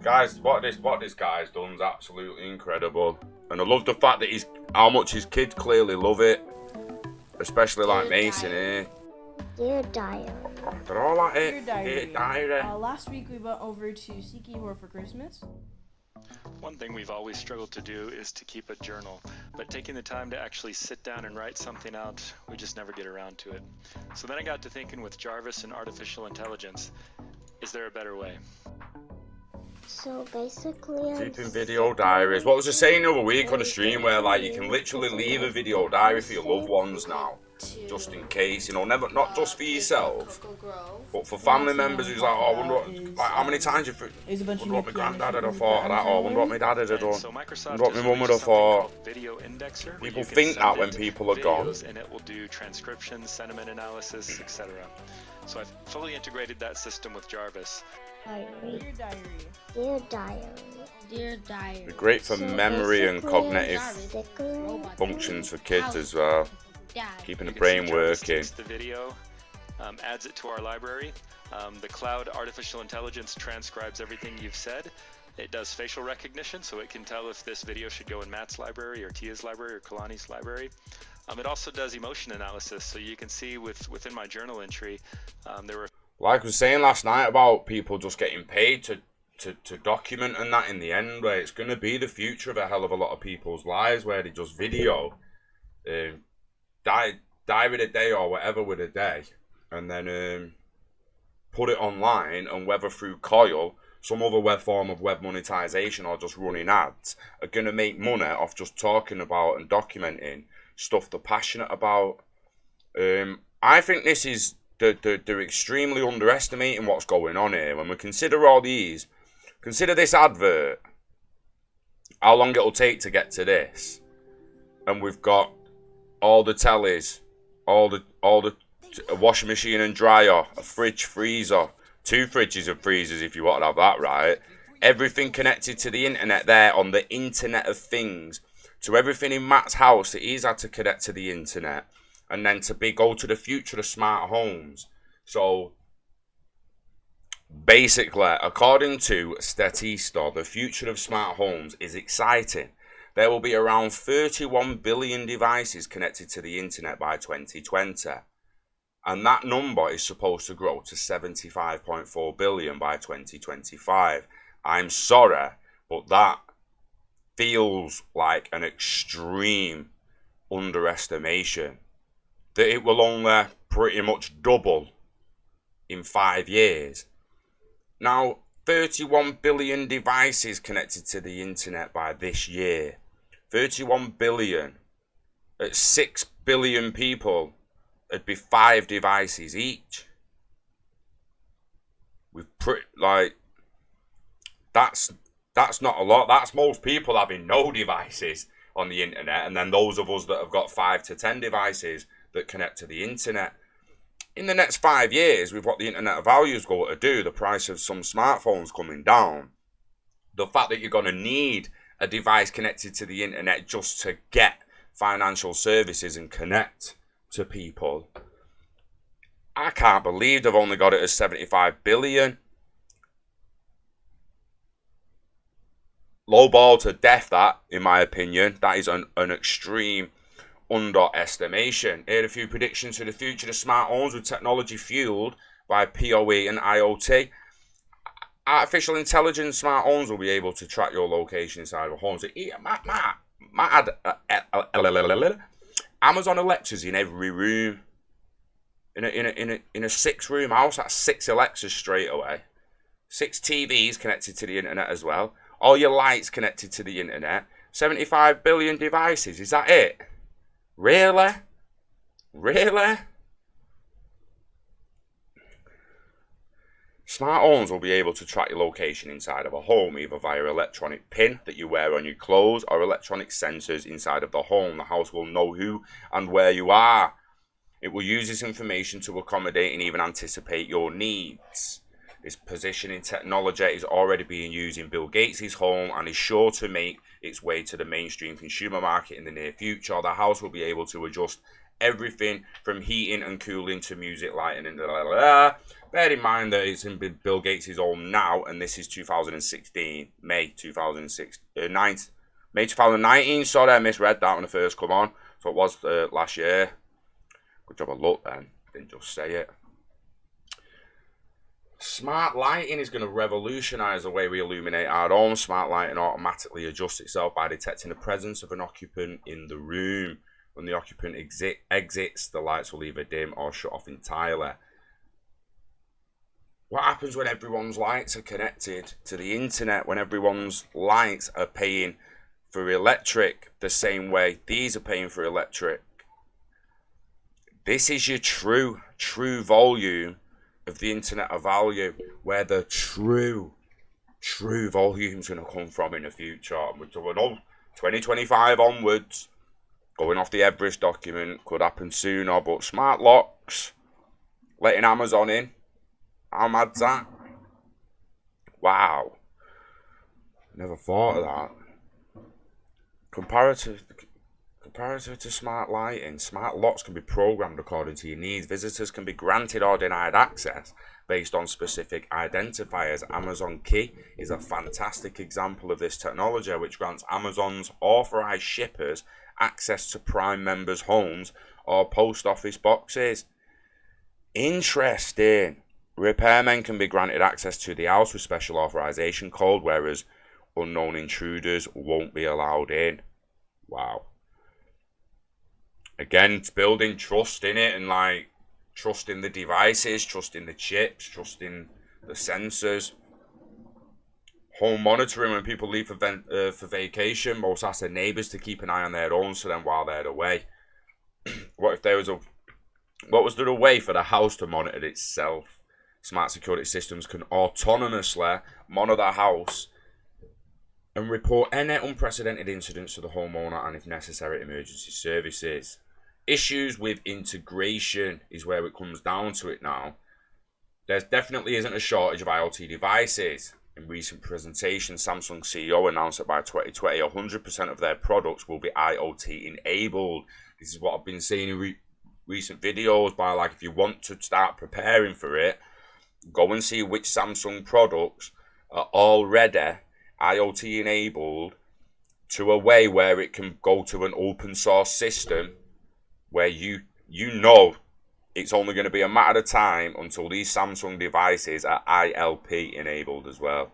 Guys, what this guy's done is absolutely incredible, and I love the fact that how much his kids clearly love it, especially like Mason here. Dear Diary. They're all at it. Dear Diary. Dear Diary. Last week we went over to Sikihor for Christmas. One thing we've always struggled to do is to keep a journal, but taking the time to actually sit down and write something out, we just never get around to it. So then I got to thinking, with Jarvis and artificial intelligence, is there a better way? So basically, Keeping video diaries. What was I saying the other week on the stream, where like you can literally leave a video diary for your loved ones now, just in case, not just for yourself, but for family members who's like, oh, I wonder what, how many times you wonder what my granddad had thought of that, or I wonder what my dad had done, So Microsoft wonder what my mum would have thought. Video Indexer. People think that when people are gone. And it will do transcription, sentiment analysis, etc. So I've fully integrated that system with Jarvis. Diary. Dear Diary. Dear Diary. Dear Diary. They're great for memory and cognitive Basically, functions for kids as well. Keeping the You can brain see Jarvis working. takes the video, adds it to our library. The cloud artificial intelligence transcribes everything you've said. It does facial recognition, so it can tell if this video should go in Matt's library or Tia's library or Kalani's library. It also does emotion analysis, so you can see within my journal entry, there were... Like I was saying last night about people just getting paid to document and that in the end, where it's going to be the future of a hell of a lot of people's lives, where they just video, die with a day or whatever with a day, and then put it online, and whether through Coil, some other form of web monetization, or just running ads, are going to make money off just talking about and documenting stuff they're passionate about. I think this is they're extremely underestimating what's going on here. When we consider all these, consider this advert, how long it'll take to get to this, and we've got all the tellies, all the a washing machine and dryer, a fridge, freezer, 2 fridges and freezers if you want to have that right. Everything connected to the internet there on the Internet of Things. So everything in Matt's house that he's had to connect to the internet, and then to go to the future of smart homes. So basically, according to Statista, the future of smart homes is exciting. There will be around 31 billion devices connected to the internet by 2020. And that number is supposed to grow to 75.4 billion by 2025. I'm sorry, but that feels like an extreme underestimation. That it will only pretty much double in 5 years. Now, 31 billion devices connected to the internet by this year. 31 billion. At 6 billion people, it'd be 5 devices each. That's not a lot. That's most people having no devices on the internet, and then those of us that have got 5 to 10 devices that connect to the internet. In the next 5 years, with what the Internet of Value is going to do, the price of some smartphones coming down, the fact that you're going to need a device connected to the internet just to get financial services and connect to people. I can't believe they've only got it as 75 billion. Low ball to death, that, in my opinion. That is an extreme underestimation. Here are a few predictions for the future of smart homes with technology fueled by PoE and IoT. Artificial intelligence smart homes will be able to track your location inside of homes. Amazon Alexa's in every room. In a 6-room house, that's 6 Alexas straight away. 6 TVs connected to the internet as well. All your lights connected to the internet. 75 billion devices. Is that it? Really? Really? Smart homes will be able to track your location inside of a home, either via electronic pin that you wear on your clothes or electronic sensors inside of the home. The house will know who and where you are. It will use this information to accommodate and even anticipate your needs. This positioning technology is already being used in Bill Gates' home and is sure to make its way to the mainstream consumer market in the near future. The house will be able to adjust everything from heating and cooling to music, lighting, and blah, blah, blah. Bear in mind that it's in Bill Gates' home now, and this is 2016, May 2019. Sorry, I misread that when I first come on. So it was last year. Good job I looked then. Didn't just say it. Smart lighting is going to revolutionise the way we illuminate our homes. Smart lighting automatically adjusts itself by detecting the presence of an occupant in the room. When the occupant exits, the lights will either dim or shut off entirely. What happens when everyone's lights are connected to the internet? When everyone's lights are paying for electric the same way these are paying for electric? This is your true volume of the Internet of Value, where the true volume is going to come from in the future. We're talking 2025 onwards, going off the Everest document, could happen sooner, but smart locks, letting Amazon in, how mad's that? Wow. Never thought of that. Comparative to smart lighting, smart locks can be programmed according to your needs. Visitors can be granted or denied access based on specific identifiers. Amazon Key is a fantastic example of this technology, which grants Amazon's authorized shippers access to Prime members' homes or post office boxes. Interesting. Repairmen can be granted access to the house with special authorization code, whereas unknown intruders won't be allowed in. Wow. Again, it's building trust in it, and like trusting the devices, trusting the chips, trusting the sensors. Home monitoring when people leave for vacation. Most ask their neighbours to keep an eye on their own, so then while they're away. What if there was What was there a way for the house to monitor itself? Smart security systems can autonomously monitor the house and report any unprecedented incidents to the homeowner and, if necessary, emergency services. Issues with integration is where it comes down to it now. There definitely isn't a shortage of IoT devices. In recent presentations, Samsung CEO announced that by 2020, 100% of their products will be IoT enabled. This is what I've been saying in recent videos. By like, if you want to start preparing for it, go and see which Samsung products are already IoT enabled to a way where it can go to an open source system where you know it's only going to be a matter of time until these Samsung devices are ILP enabled as well.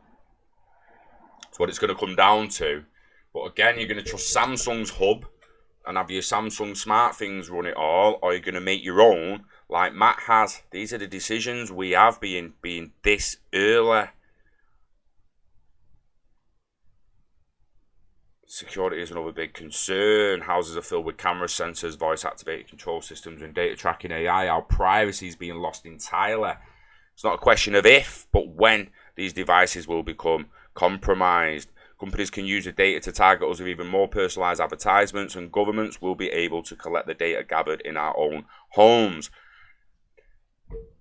That's what it's going to come down to. But again, you're going to trust Samsung's hub and have your Samsung smart things run it all, or you're going to make your own like Matt has. These are the decisions we have being this early. Security is another big concern. Houses are filled with camera sensors, voice-activated control systems, and data tracking AI. Our privacy is being lost entirely. It's not a question of if, but when these devices will become compromised. Companies can use the data to target us with even more personalised advertisements, and governments will be able to collect the data gathered in our own homes.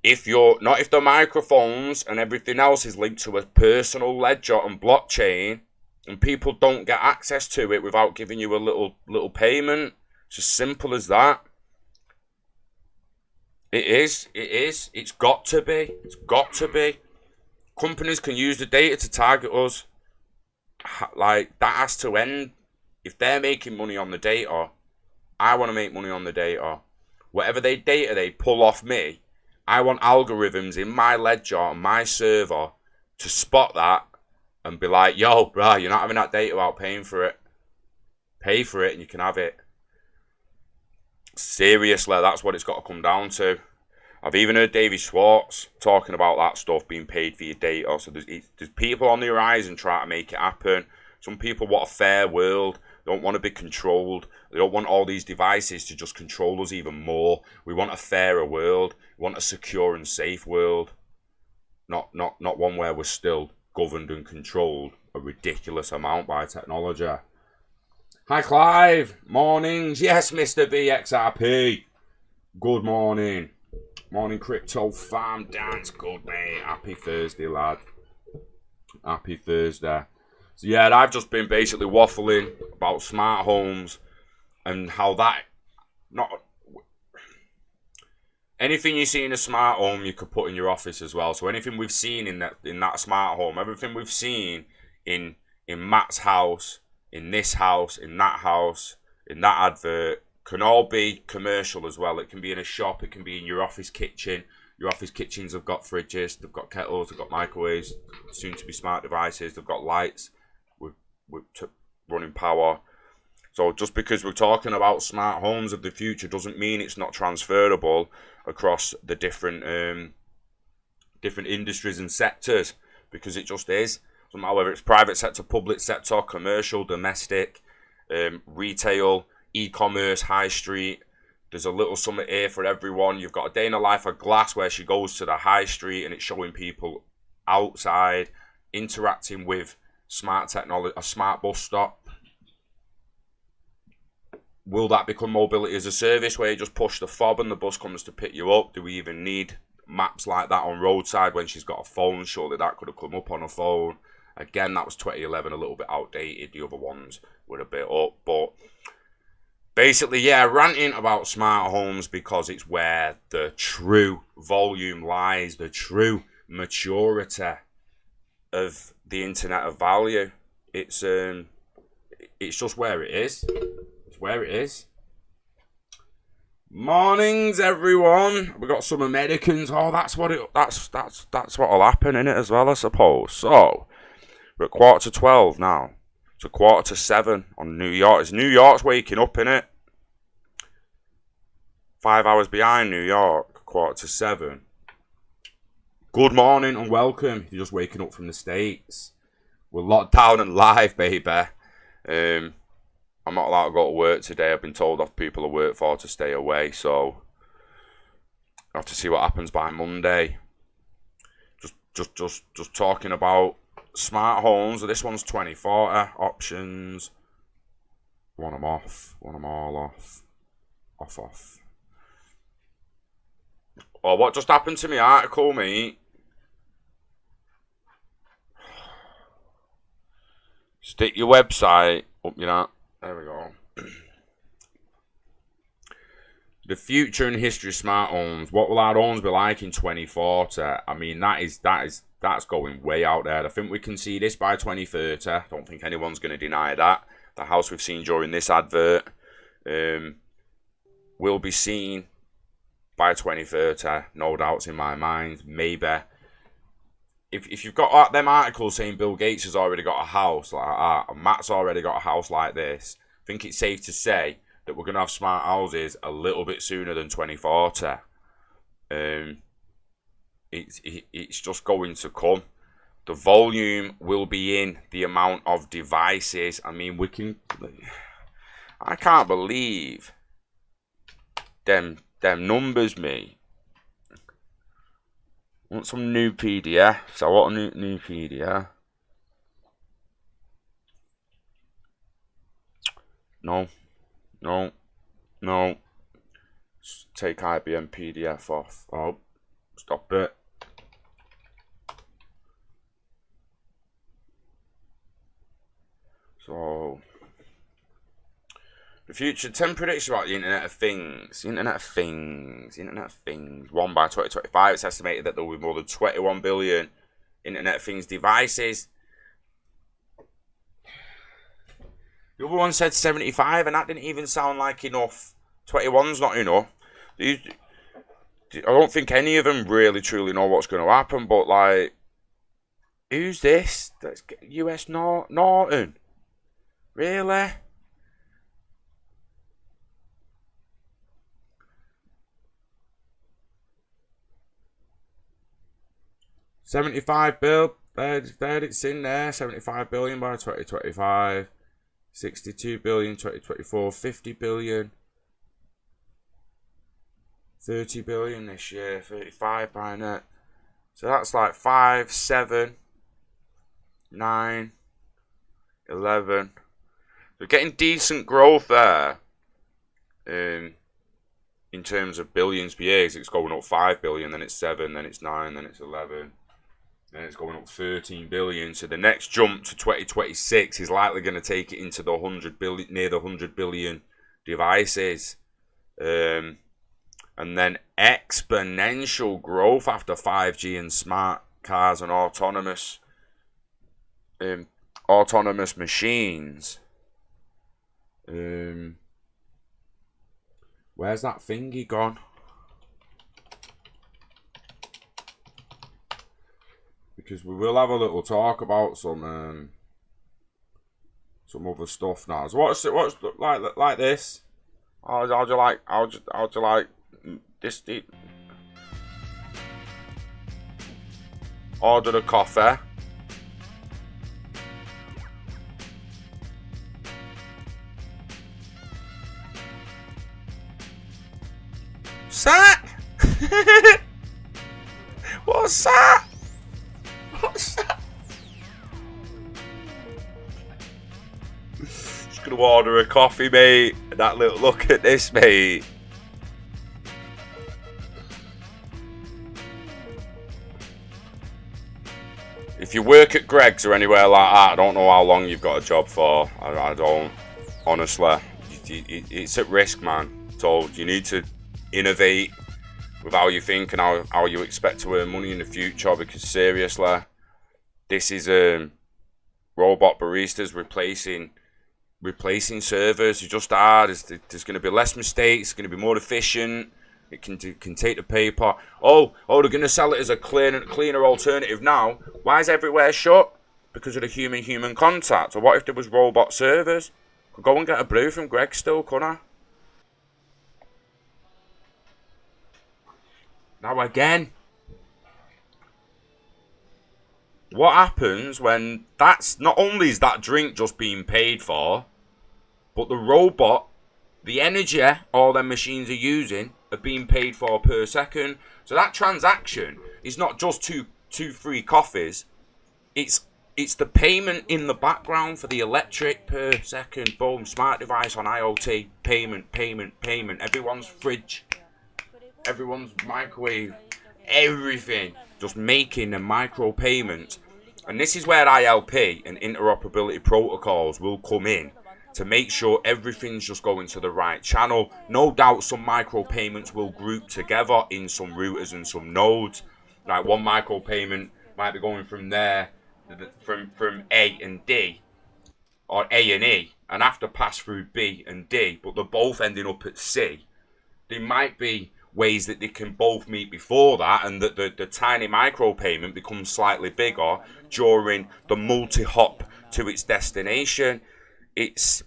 If the microphones and everything else is linked to a personal ledger and blockchain, and people don't get access to it without giving you a little payment. It's as simple as that. It is. It's got to be. Companies can use the data to target us. Like, that has to end. If they're making money on the data, I want to make money on the data. Whatever data they pull off me, I want algorithms in my ledger on my server to spot that and be like, yo, bro, you're not having that data without paying for it. Pay for it and you can have it. Seriously, that's what it's got to come down to. I've even heard David Schwartz talking about that stuff, being paid for your data. So there's people on the horizon trying to make it happen. Some people want a fair world. They don't want to be controlled. They don't want all these devices to just control us even more. We want a fairer world. We want a secure and safe world. Not one where we're still governed and controlled a ridiculous amount by technology. Hi Clive, mornings. Yes, Mr. BXRP. Good morning. Morning Crypto Farm Dance. Good mate. Happy Thursday, lad. Happy Thursday. So yeah, I've just been basically waffling about smart homes and how that anything you see in a smart home, you could put in your office as well. So anything we've seen in that smart home, everything we've seen in Matt's house, in this house, in that advert, can all be commercial as well. It can be in a shop, it can be in your office kitchen. Your office kitchens have got fridges, they've got kettles, they've got microwaves, soon to be smart devices, they've got lights with running power. So just because we're talking about smart homes of the future doesn't mean it's not transferable across the different industries and sectors, because it just is. Doesn't matter whether it's private sector, public sector, commercial, domestic, retail, e-commerce, high street. There's a little summit here for everyone. You've got a day in the life of Glass where she goes to the high street and it's showing people outside interacting with smart technology, a smart bus stop. Will that become mobility as a service where you just push the fob and the bus comes to pick you up? Do we even need maps like that on roadside when she's got a phone? Surely that could have come up on a phone. Again, that was 2011, a little bit outdated. The other ones were a bit up. But basically, yeah, ranting about smart homes because it's where the true volume lies, the true maturity of the Internet of Value. It's just where it is. Where it is. Mornings, everyone. We got some Americans. Oh, that's what'll happen in it as well, I suppose. So we're at 12:15 now. It's 7:15 on New York. It's New York's waking up, innit? 5 hours behind New York. 7:15. Good morning and welcome. You're just waking up from the States. We're locked down and live, baby. I'm not allowed to go to work today. I've been told off people I work for to stay away. So have to see what happens by Monday. Just talking about smart homes. This one's 2040 options. Want them off. Want them all off. Off. Oh, what just happened to my article, mate? Stick your website up, you know. There we go. The future and history of smart homes. What will our homes be like in 2040? I mean, that's going way out there. I think we can see this by 2030. I don't think anyone's going to deny that. The house we've seen during this advert will be seen by 2030. No doubts in my mind. Maybe. If you've got them articles saying Bill Gates has already got a house like that, and Matt's already got a house like this, I think it's safe to say that we're going to have smart houses a little bit sooner than 2040. It's just going to come. The volume will be in the amount of devices. I mean, I can't believe them numbers, me. I want some new PDF. So I want a new PDF. No. Just take IBM PDF off. Oh, stop it. So, the future 10 predictions about the Internet of Things. Internet of Things. 1 by 2025. It's estimated that there will be more than 21 billion Internet of Things devices. The other one said 75, and that didn't even sound like enough. 21's not enough. I don't think any of them really truly know what's going to happen, but like, who's this? That's US Norton. Really? $75 billion. There it's in there. 75 billion by 2025. 62 billion 2024. 50 billion. 30 billion this year. 35 by net. So that's like 5, 7, 9, 11. We're getting decent growth there. In terms of billions per year, it's going up 5 billion, then it's 7, then it's 9, then it's 11, then it's going up 13 billion. So the next jump to 2026 is likely going to take it into the 100 billion, near the 100 billion devices, and then exponential growth after 5G and smart cars and autonomous machines. Where's that thingy gone? Because we will have a little talk about some other stuff now. So what's like this? How'd you like this? Ordered a coffee. That? What's that? What's that? Just gonna order a coffee, mate. That little look at this, mate. If you work at Greggs or anywhere like that, I don't know how long you've got a job for. I don't, honestly. It's at risk, man. So you need to innovate with how you think and how you expect to earn money in the future, because seriously, this is robot baristas replacing servers. You just are. There's going to be less mistakes. It's going to be more efficient. It can take the paper. Oh, they're going to sell it as a cleaner alternative now. Why is everywhere shut? Because of the human contact. Or what if there was robot servers? Could go and get a brew from Greg still, couldn't I? Now again, what happens when that's not only is that drink just being paid for, but the robot, the energy all them machines are using are being paid for per second. So that transaction is not just two free coffees. It's the payment in the background for the electric per second. Boom, smart device on IoT. Payment. Everyone's fridge, everyone's microwave, everything. Just making a micro payment. And this is where ILP and interoperability protocols will come in to make sure everything's just going to the right channel. No doubt some micro payments will group together in some routers and some nodes. Like one micro payment might be going from there, from A and D, or A and E, and have to pass through B and D, but they're both ending up at C. There might be ways that they can both meet before that, and that the tiny micro payment becomes slightly bigger during the multi-hop to its destination. It's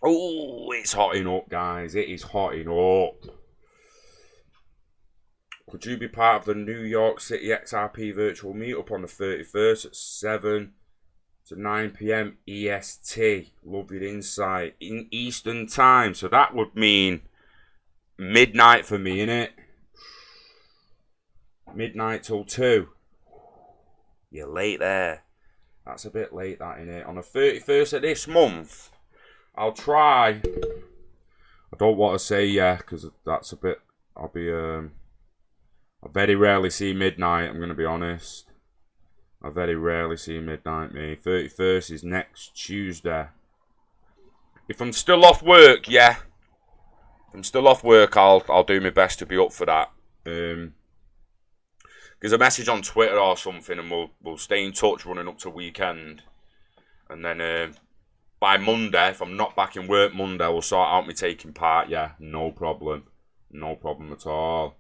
hotting up, guys. It is hotting up. Could you be part of the New York City XRP virtual meetup on the 31st at 7 to 9 p.m. EST? Love your insight. In Eastern time. So that would mean midnight for me, innit? Midnight till 2. You're late there. That's a bit late, that, innit? On the 31st of this month, I'll try. I don't want to say yeah, because that's a bit. I very rarely see midnight, I'm going to be honest. I very rarely see midnight, me. 31st is next Tuesday. If I'm still off work, yeah. If I'm still off work, I'll do my best to be up for that. Give a message on Twitter or something, and we'll stay in touch running up to weekend. And then by Monday, if I'm not back in work Monday, we'll sort out me taking part. Yeah, no problem. No problem at all.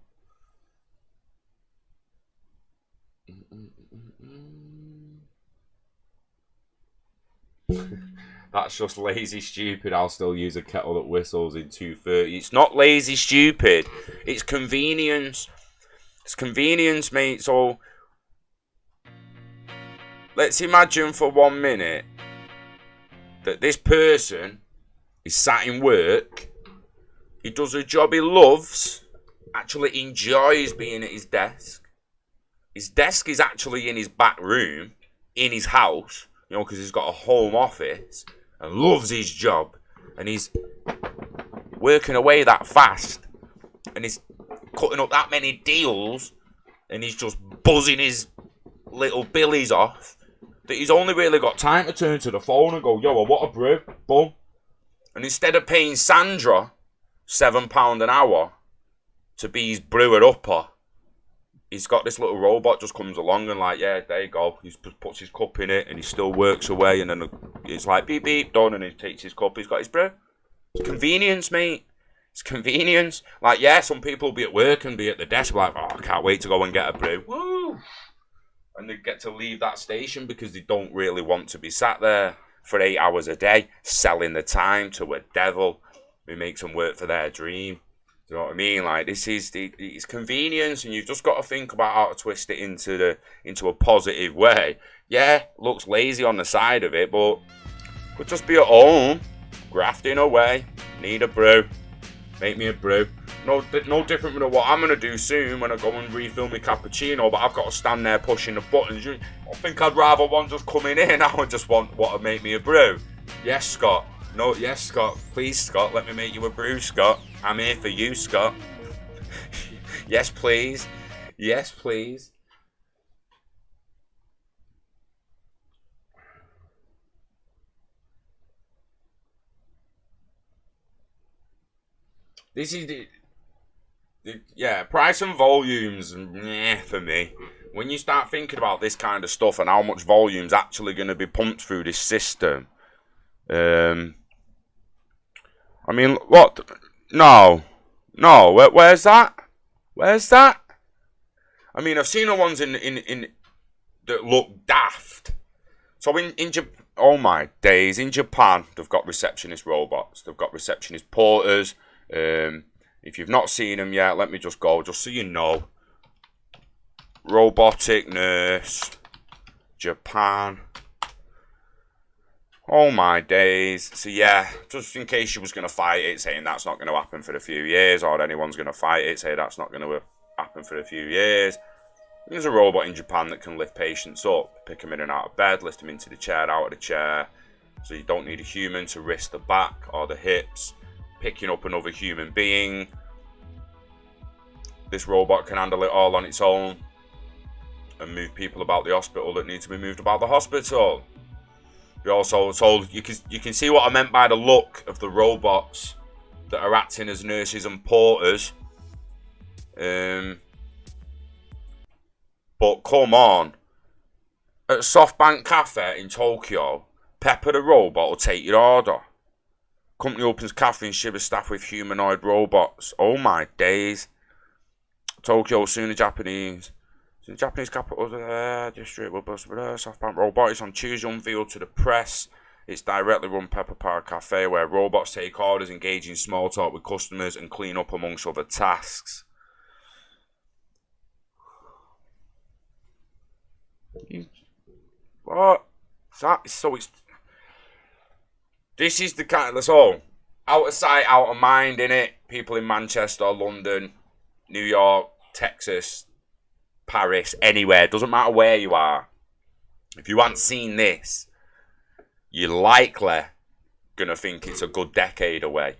That's just lazy stupid. I'll still use a kettle that whistles in 2:30. It's not lazy stupid. It's convenience. It's convenience, mate. So let's imagine for 1 minute that this person is sat in work. He does a job he loves. Actually enjoys being at his desk. His desk is actually in his back room, in his house, you know, because he's got a home office and loves his job. And he's working away that fast. And he's cutting up that many deals. And he's just buzzing his little billies off. That he's only really got time to turn to the phone and go, yo, I want a brew. Boom. And instead of paying Sandra £7 an hour to be his brewer upper, he's got this little robot just comes along and like, yeah, there you go. He just puts his cup in it and he still works away, and then it's like beep beep done, and he takes his cup. He's got his brew. It's convenience, mate. It's convenience. Like, yeah, some people will be at work and be at the desk like, oh, I can't wait to go and get a brew. Woo! And they get to leave that station because they don't really want to be sat there for 8 hours a day selling the time to a devil who makes them work for their dream. Do you know what I mean? Like, this is it's convenience, and you've just got to think about how to twist it into a positive way. Yeah, looks lazy on the side of it, but could just be at home, grafting away. Need a brew. Make me a brew. No different than what I'm going to do soon when I go and refill my cappuccino, but I've got to stand there pushing the buttons. I think I'd rather one just coming in. I would just want what to make me a brew. Yes, Scott. No, yes, Scott. Please, Scott, let me make you a brew, Scott. I'm here for you, Scott. Yes, please. Yes, please. This is yeah, price and volumes, for me. When you start thinking about this kind of stuff and how much volume's actually going to be pumped through this system, I mean, what? No, where's that? Where's that? I mean, I've seen the ones in that look daft. So in Japan, oh my days, in Japan, they've got receptionist robots. They've got receptionist porters. If you've not seen them yet, let me just go, just so you know. Robotic nurse, Japan. Oh my days. So yeah, just in case you was going to fight it, saying that's not going to happen for a few years, or anyone's going to fight it, say that's not going to happen for a few years. There's a robot in Japan that can lift patients up, pick them in and out of bed, lift them into the chair, out of the chair. So you don't need a human to wrist the back or the hips, picking up another human being. This robot can handle it all on its own and move people about the hospital that need to be moved about the hospital. We also told you can see what I meant by the look of the robots that are acting as nurses and porters. But come on, at SoftBank Cafe in Tokyo, Pepper the robot will take your order. Company opens cafe in Shiba staff with humanoid robots. Oh my days. Tokyo, soon the Japanese capital district will bust with SoftBank Robotics on Tuesday unveiled to the press. It's directly run Pepper Park Cafe where robots take orders, engage in small talk with customers and clean up amongst other tasks. What? This is the kind of, so out of sight, out of mind, innit? People in Manchester, London, New York, Texas, Paris, anywhere, doesn't matter where you are. If you haven't seen this, you're likely gonna think it's a good decade away.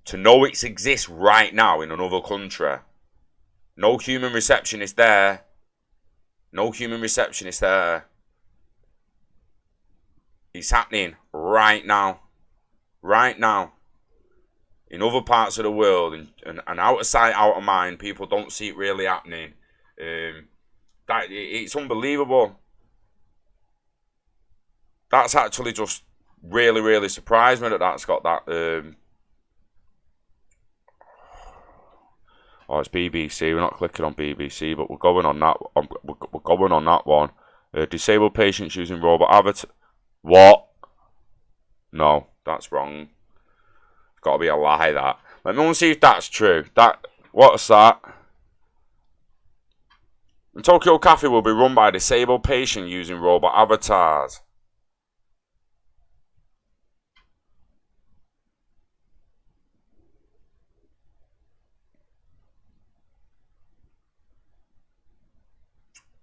To know it exists right now in another country, no human receptionist there. No human receptionist there. It's happening right now. Right now. In other parts of the world, and out of sight, out of mind, people don't see it really happening. It's unbelievable. That's actually just really, really surprised me that that's got that. Oh, it's BBC. We're not clicking on BBC, but we're going on that. We're going on that one. Disabled patients using robot avatar. What? No, that's wrong. It's got to be a lie. That. Let me see if that's true. What's that? And Tokyo Cafe will be run by a disabled patient using robot avatars.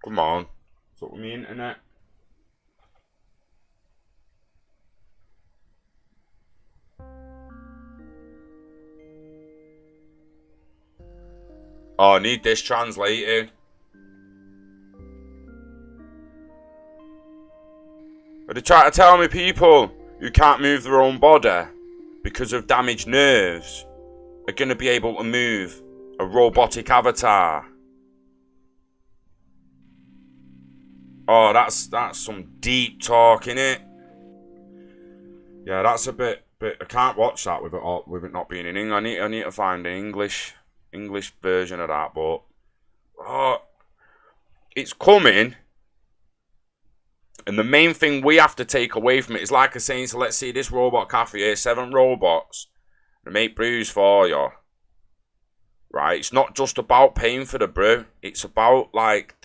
Come on. What's up with the internet? Oh, I need this translated. Are they trying to tell me people who can't move their own body because of damaged nerves are going to be able to move a robotic avatar? Oh, that's some deep talk, innit? Yeah, that's a bit. I can't watch that with it not being in English. I need to find an English version of that, but it's coming. And the main thing we have to take away from it is, like I saying, so let's see this robot cafe here, 7 robots to make brews for you. Right? It's not just about paying for the brew. It's about like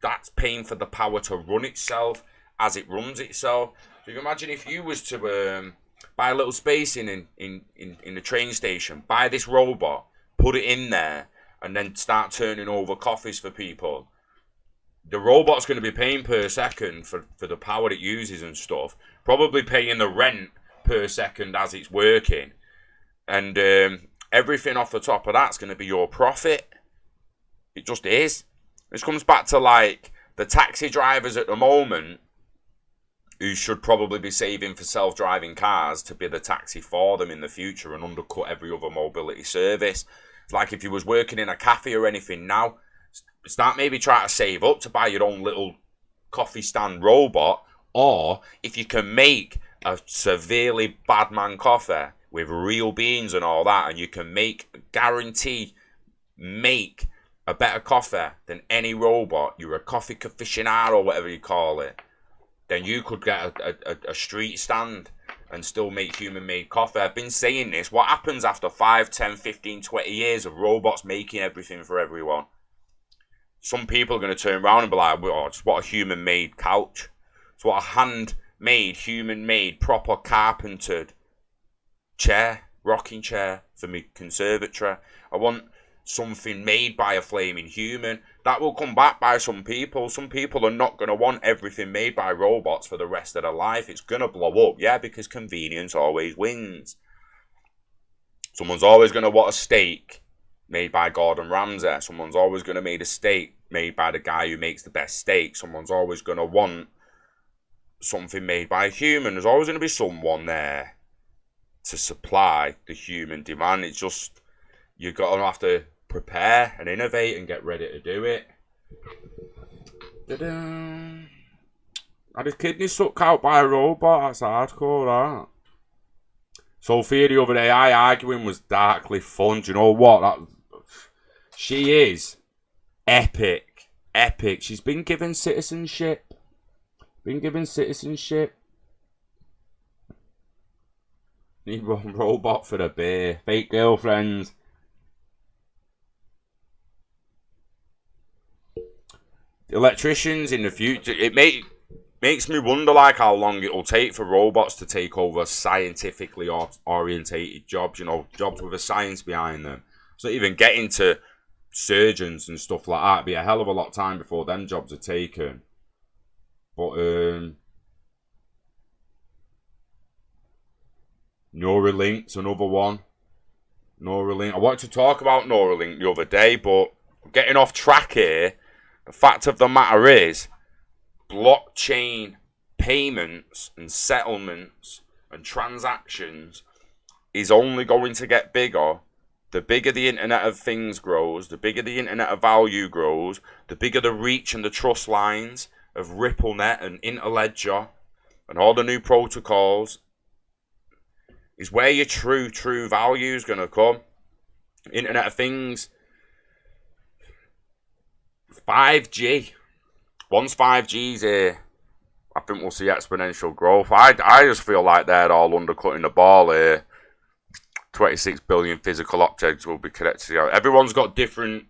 that's paying for the power to run itself as it runs itself. So you can imagine if you was to buy a little space in the train station, buy this robot, put it in there, and then start turning over coffees for people. The robot's going to be paying per second for the power it uses and stuff. Probably paying the rent per second as it's working. And everything off the top of that's going to be your profit. It just is. This comes back to like the taxi drivers at the moment who should probably be saving for self-driving cars to be the taxi for them in the future and undercut every other mobility service. It's like if you was working in a cafe or anything now, start maybe trying to save up to buy your own little coffee stand robot, or if you can make a severely bad man coffee with real beans and all that, and you can guarantee make a better coffee than any robot, you're a coffee aficionado or whatever you call it, then you could get a street stand and still make human-made coffee. I've been saying this. What happens after 5, 10, 15, 20 years of robots making everything for everyone? Some people are going to turn around and be like, oh, just what a human-made couch. It's what a made, human made, proper carpentered chair, rocking chair for my conservatory. I want something made by a flaming human. That will come back by some people. Some people are not going to want everything made by robots for the rest of their life. It's going to blow up, yeah, because convenience always wins. Someone's always going to want a steak made by Gordon Ramsay. Someone's always going to make a steak made by the guy who makes the best steak. Someone's always going to want something made by a human. There's always going to be someone there to supply the human demand. It's just, you're going to have to prepare and innovate and get ready to do it. Had his kidney sucked out by a robot. That's hardcore, that. Sophia the other day, arguing was darkly fun. Do you know what? She is epic. Epic. She's been given citizenship. Need one robot for the beer. Fake girlfriends. Electricians in the future. It makes me wonder, like, how long it'll take for robots to take over scientifically orientated jobs. You know, jobs with a science behind them. So even getting to surgeons and stuff like that, it'd be a hell of a lot of time before them jobs are taken. But Neuralink's another one. Neuralink. I wanted to talk about Neuralink the other day, but getting off track here. The fact of the matter is, blockchain payments and settlements and transactions is only going to get bigger. The bigger the Internet of Things grows, the bigger the Internet of Value grows, the bigger the reach and the trust lines of RippleNet and Interledger and all the new protocols is where your true value is going to come. Internet of Things, 5G. Once 5G's here, I think we'll see exponential growth. I just feel like they're all undercutting the ball here. 26 billion physical objects will be connected together. Everyone's got different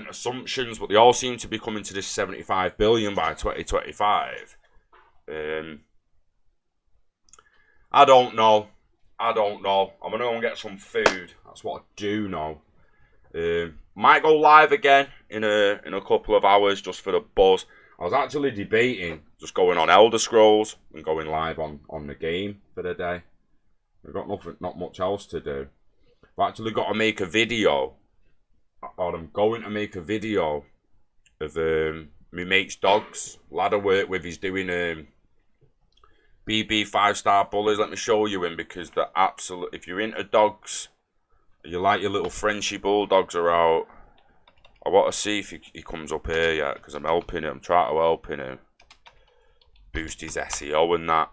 assumptions, but they all seem to be coming to this 75 billion by 2025. I don't know. I'm gonna go and get some food. That's what I do know. Might go live again in a couple of hours just for the buzz. I was actually debating just going on Elder Scrolls and going live on the game for the day. We've got not much else to do. I've actually got to make a video, or I'm going to make a video of my mate's dogs. Lad I work with, he's doing BB 5-star bullies. Let me show you him, because they're absolute. If you're into dogs, you like your little Frenchy bulldogs are out. I want to see if he comes up here yet, because I'm helping him. I'm trying to help him boost his SEO and that.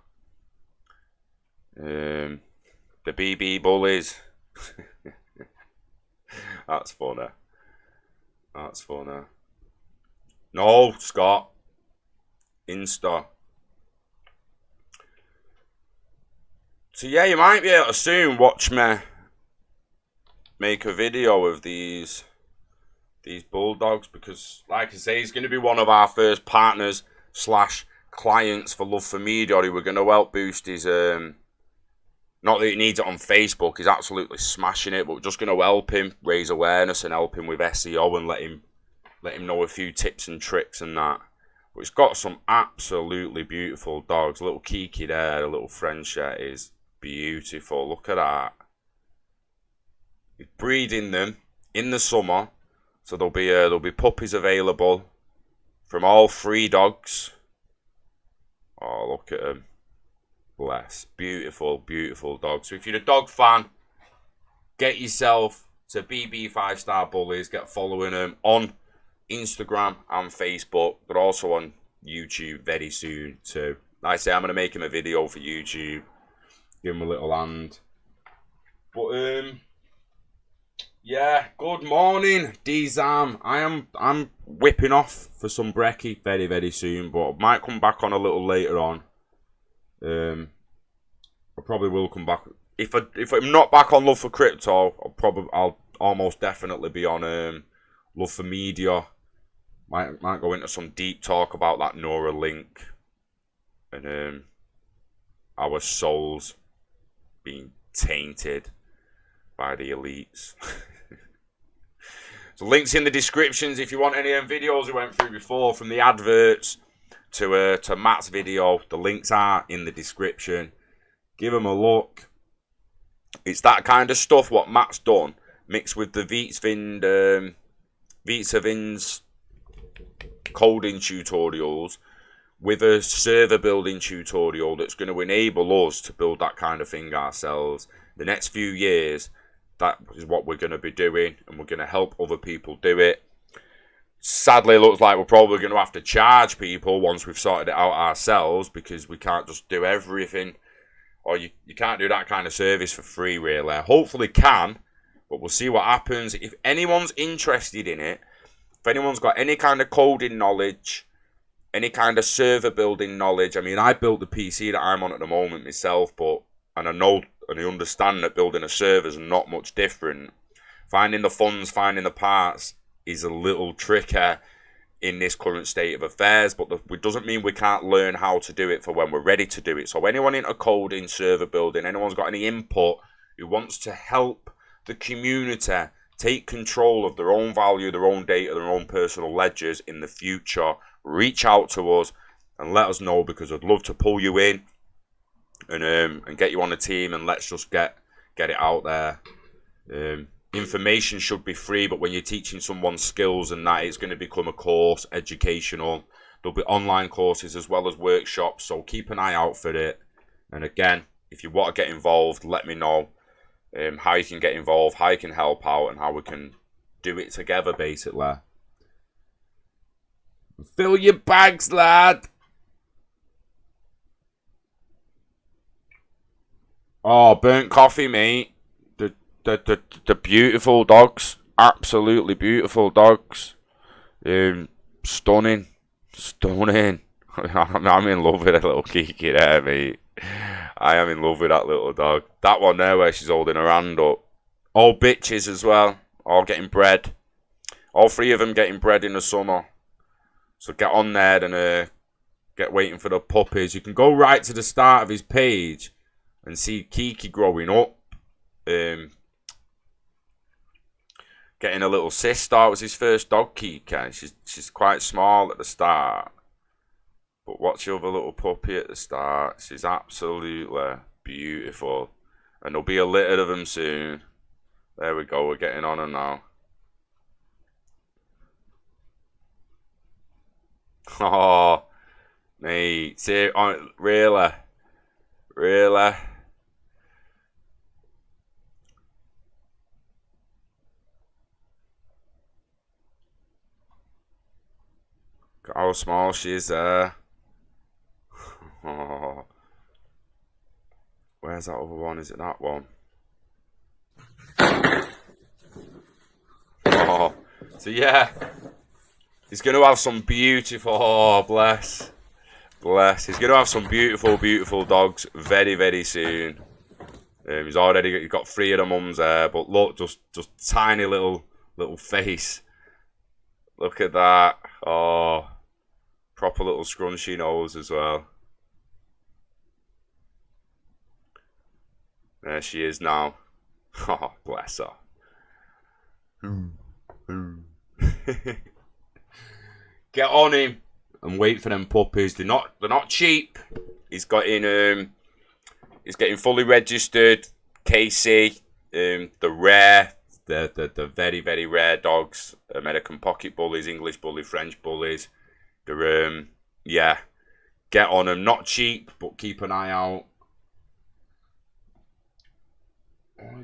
The BB bullies. That's funny. No, Scott. Insta. So yeah, you might be able to soon watch me make a video of these bulldogs, because like I say, he's going to be one of our first partners / clients for Love for Media. We're going to help boost his not that he needs it on Facebook, he's absolutely smashing it, but we're just going to help him raise awareness and help him with SEO and let him know a few tips and tricks and that. But he's got some absolutely beautiful dogs. A little Kiki there, a little Frenchette is beautiful. Look at that. He's breeding them in the summer, so there'll be puppies available from all 3 dogs. Oh, look at them. Bless. Beautiful, beautiful dog. So if you're a dog fan, get yourself to BB 5-star bullies. Get following them on Instagram and Facebook, but also on YouTube very soon too. Like I say, I'm going to make him a video for YouTube. Give him a little hand. But yeah, good morning, D-Zam. I'm whipping off for some brekkie very, very soon, but I might come back on a little later on. I probably will come back. If I'm not back on Love for Crypto, I'll almost definitely be on Love for Media. Might go into some deep talk about that Neuralink and our souls being tainted by the elites. So links in the descriptions if you want any of them videos we went through before, from the adverts to Matt's video. The links are in the description. Give them a look. It's that kind of stuff what Matt's done, mixed with the Vitavind's coding tutorials, with a server building tutorial that's going to enable us to build that kind of thing ourselves. The next few years, that is what we're going to be doing, and we're going to help other people do it. Sadly, it looks like we're probably going to have to charge people once we've sorted it out ourselves, because we can't just do everything, or you can't do that kind of service for free, really. Hopefully can, but we'll see what happens. If anyone's interested in it, if anyone's got any kind of coding knowledge, any kind of server building knowledge. I mean, I built the PC that I'm on at the moment myself, and I know and I understand that building a server is not much different. Finding the funds, finding the parts is a little trickier in this current state of affairs, but it doesn't mean we can't learn how to do it for when we're ready to do it. So anyone into coding, server building, anyone's got any input who wants to help the community take control of their own value, their own data, their own personal ledgers in the future, reach out to us and let us know, because I'd love to pull you in and get you on the team, and let's just get it out there. Information should be free, but when you're teaching someone skills and that, it's going to become a course, educational. There'll be online courses as well as workshops, so keep an eye out for it. And again, if you want to get involved, let me know how you can get involved, how you can help out, and how we can do it together, basically. Fill your bags, lad. Oh, burnt coffee, mate. The beautiful dogs. Absolutely beautiful dogs. Stunning. I'm in love with a little Kiki there, mate. I am in love with that little dog. That one there where she's holding her hand up. All bitches as well. All getting bred. All three of them getting bred in the summer. So get on there and get waiting for the puppies. You can go right to the start of his page and see Kiki growing up. Getting a little sister. It was his first dog, Kiki. She's quite small at the start. But watch the other little puppy at the start. She's absolutely beautiful. And there'll be a litter of them soon. There we go. We're getting on her now. Oh, mate. See, really? Really? How small she is there. Oh. Where's that other one? Is it that one? Oh. So yeah. He's going to have some beautiful... Oh, bless. Bless. He's going to have some beautiful, beautiful dogs very, very soon. He's got 3 of the mums there. But look, just tiny little face. Look at that. Oh. Proper little scrunchy nose as well. There she is now. Oh, bless her. Get on him and wait for them puppies. They're not cheap. He's getting fully registered. KC, the rare, the very, very rare dogs. American pocket bullies, English bully, French bullies. They're yeah. Get on them. Not cheap, but keep an eye out.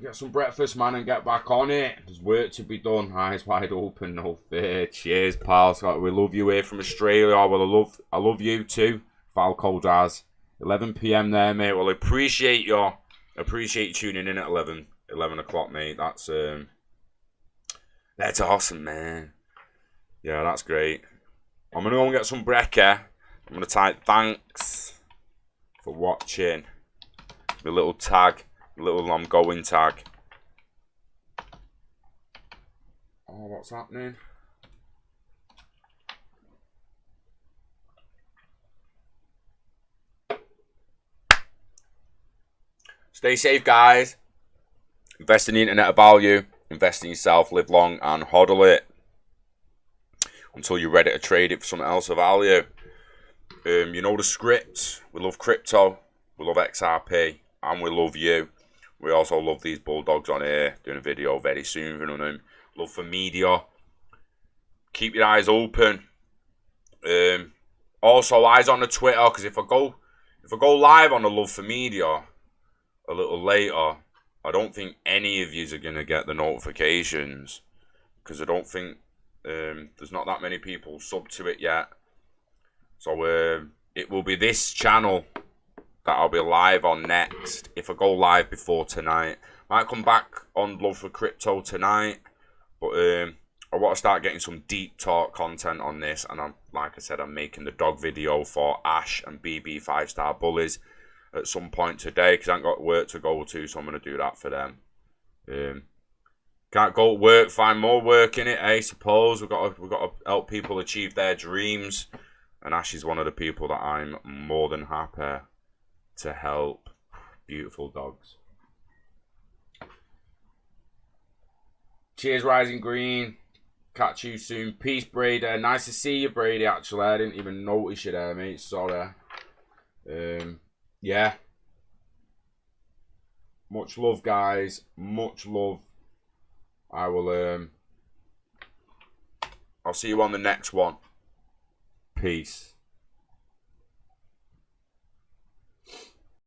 Get some breakfast, man, and get back on it. There's work to be done. Eyes wide open, no fear. Cheers, pals. We love you here from Australia. Well, I love you too. Falco Jazz. 11 PM there, mate. Well, I appreciate you tuning in at 11 o'clock, mate. That's awesome, man. Yeah, that's great. I'm gonna go and get some brekkie. I'm gonna type thanks for watching. My little tag. Little I'm going tag. Oh, what's happening? Stay safe, guys. Invest in the internet of value. Invest in yourself. Live long and hodl it until you're ready to trade it for something else of value. You know the script. We love crypto. We love XRP. And we love you. We also love these bulldogs on here. Doing a video very soon for them. Love for media. Keep your eyes open. Also, eyes on the Twitter. Because if I go live on the Love for Media a little later, I don't think any of you are going to get the notifications. Because I don't think there's not that many people sub to it yet. So it will be this channel that I'll be live on next. If I go live before tonight, might come back on Love for Crypto tonight. But I want to start getting some deep talk content on this. And like I said, I'm making the dog video for Ash and BB 5-star bullies at some point today. Because I ain't got work to go to, so I'm going to do that for them. Can't go to work, find more work in it, I suppose. We've got to help people achieve their dreams. And Ash is one of the people that I'm more than happy to help. Beautiful dogs. Cheers, Rising Green. Catch you soon. Peace, Brady. Nice to see you, Brady, actually. I didn't even notice you there, mate. Sorry. Yeah. Much love, guys. Much love. I will, I'll see you on the next one. Peace.